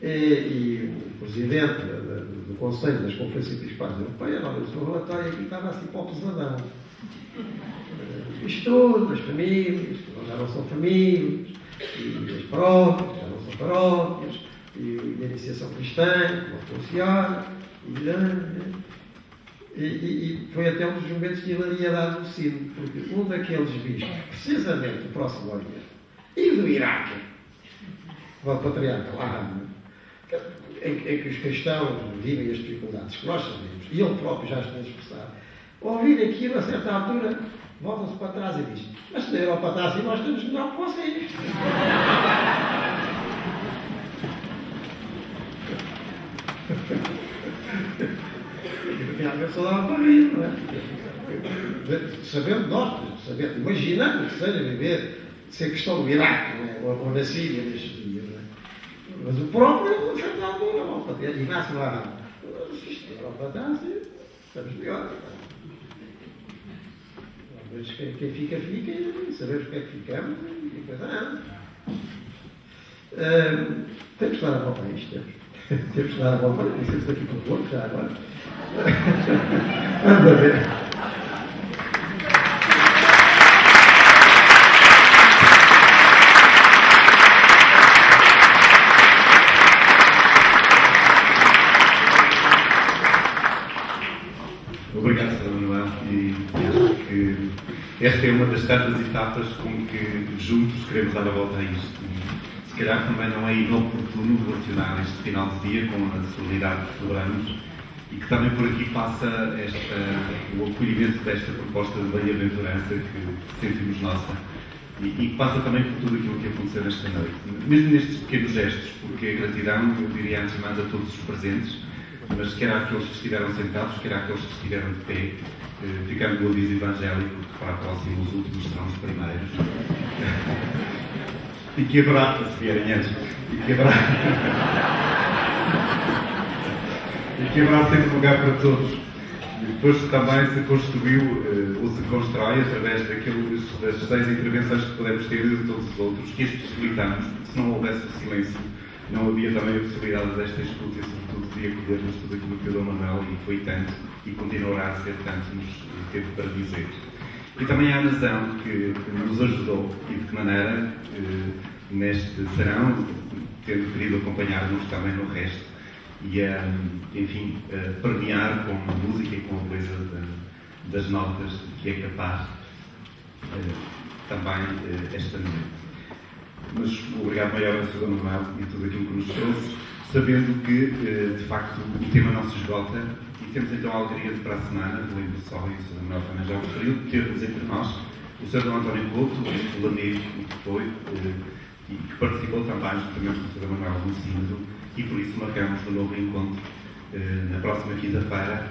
E o presidente do Conselho das Conferências Episcopais Europeias, olha, o seu relatório aqui estava assim para o pesadão. Isto tudo, as famílias, que já não são famílias, e as paróquias, já não são paróquias, e a iniciação cristã, como funciona, e foi até um dos momentos de hilariedade do sino, porque um daqueles bispos, precisamente do Próximo Oriente, e do Iraque, o patriarca lá, em que os cristãos vivem as dificuldades que nós sabemos, e ele próprio já está a expressar, ouvir aquilo a certa altura, voltam-se para trás e diz: mas se na Europa está assim, nós estamos melhor que vocês. Realmente só dava para rir, não é? Sabendo nós, imaginando que seja viver, ser questão do Iraque, não é? Ou na Síria nestes dias, não é? Mas o próprio, a certa altura, volta a ter Inácio lá. Se na Europa está assim, estamos melhor. Mas quem fica, fica, e sabemos o que é que ficamos, e depois temos que dar a volta a isto, temos que dar a volta, conhecemos daqui para o Porto, já agora. Vamos a ver. Obrigado, Sr. Manuel, e acho que esta é uma das tantas etapas com que juntos queremos dar a volta a isto. E, se calhar também não é inoportuno relacionar este final de dia com a solidariedade que celebramos e que também por aqui passa o acolhimento desta proposta de bem-aventurança que sentimos nossa e que passa também por tudo aquilo que aconteceu nesta noite. Mesmo nestes pequenos gestos, porque a gratidão, eu diria antes de mais a todos os presentes, mas quer àqueles que estiveram sentados, quer àqueles que estiveram de pé, ficando do aviso evangélico, que para a próxima os últimos serão os primeiros. E que haverá, para se vierem antes, e que haverá sempre lugar para todos. E depois também se construiu, ou se constrói, através das 6 intervenções que podemos ter e de todos os outros, que as possibilitamos, porque se não houvesse o silêncio, não havia também a possibilidade desta escuta e, sobretudo, de acolhermos tudo aquilo que o Dom Manuel, e foi tanto, e continuará a ser tanto, nos teve para dizer. E também a Anazão, que nos ajudou, e de que maneira, neste serão, tendo querido acompanhar-nos também no resto, e enfim, premiar com a música e com a beleza das notas que é capaz também esta noite. Mas o obrigado maior ao Sr. Manuel e tudo aquilo que nos trouxe, sabendo que, de facto, o tema não se esgota e temos então a alegria de para a semana, lembro só, e o Sr. Manuel também já o referiu, de termos entre nós o Sr. D. António Couto, o bispo amigo que foi e que participou também, juntamente com o Sr. Manuel, no sínodo, e por isso marcamos um novo encontro na próxima quinta-feira,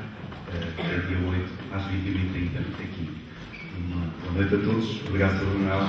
que é dia 8, às 21h30, aqui. Uma boa noite a todos. Obrigado, Sr. Manuel.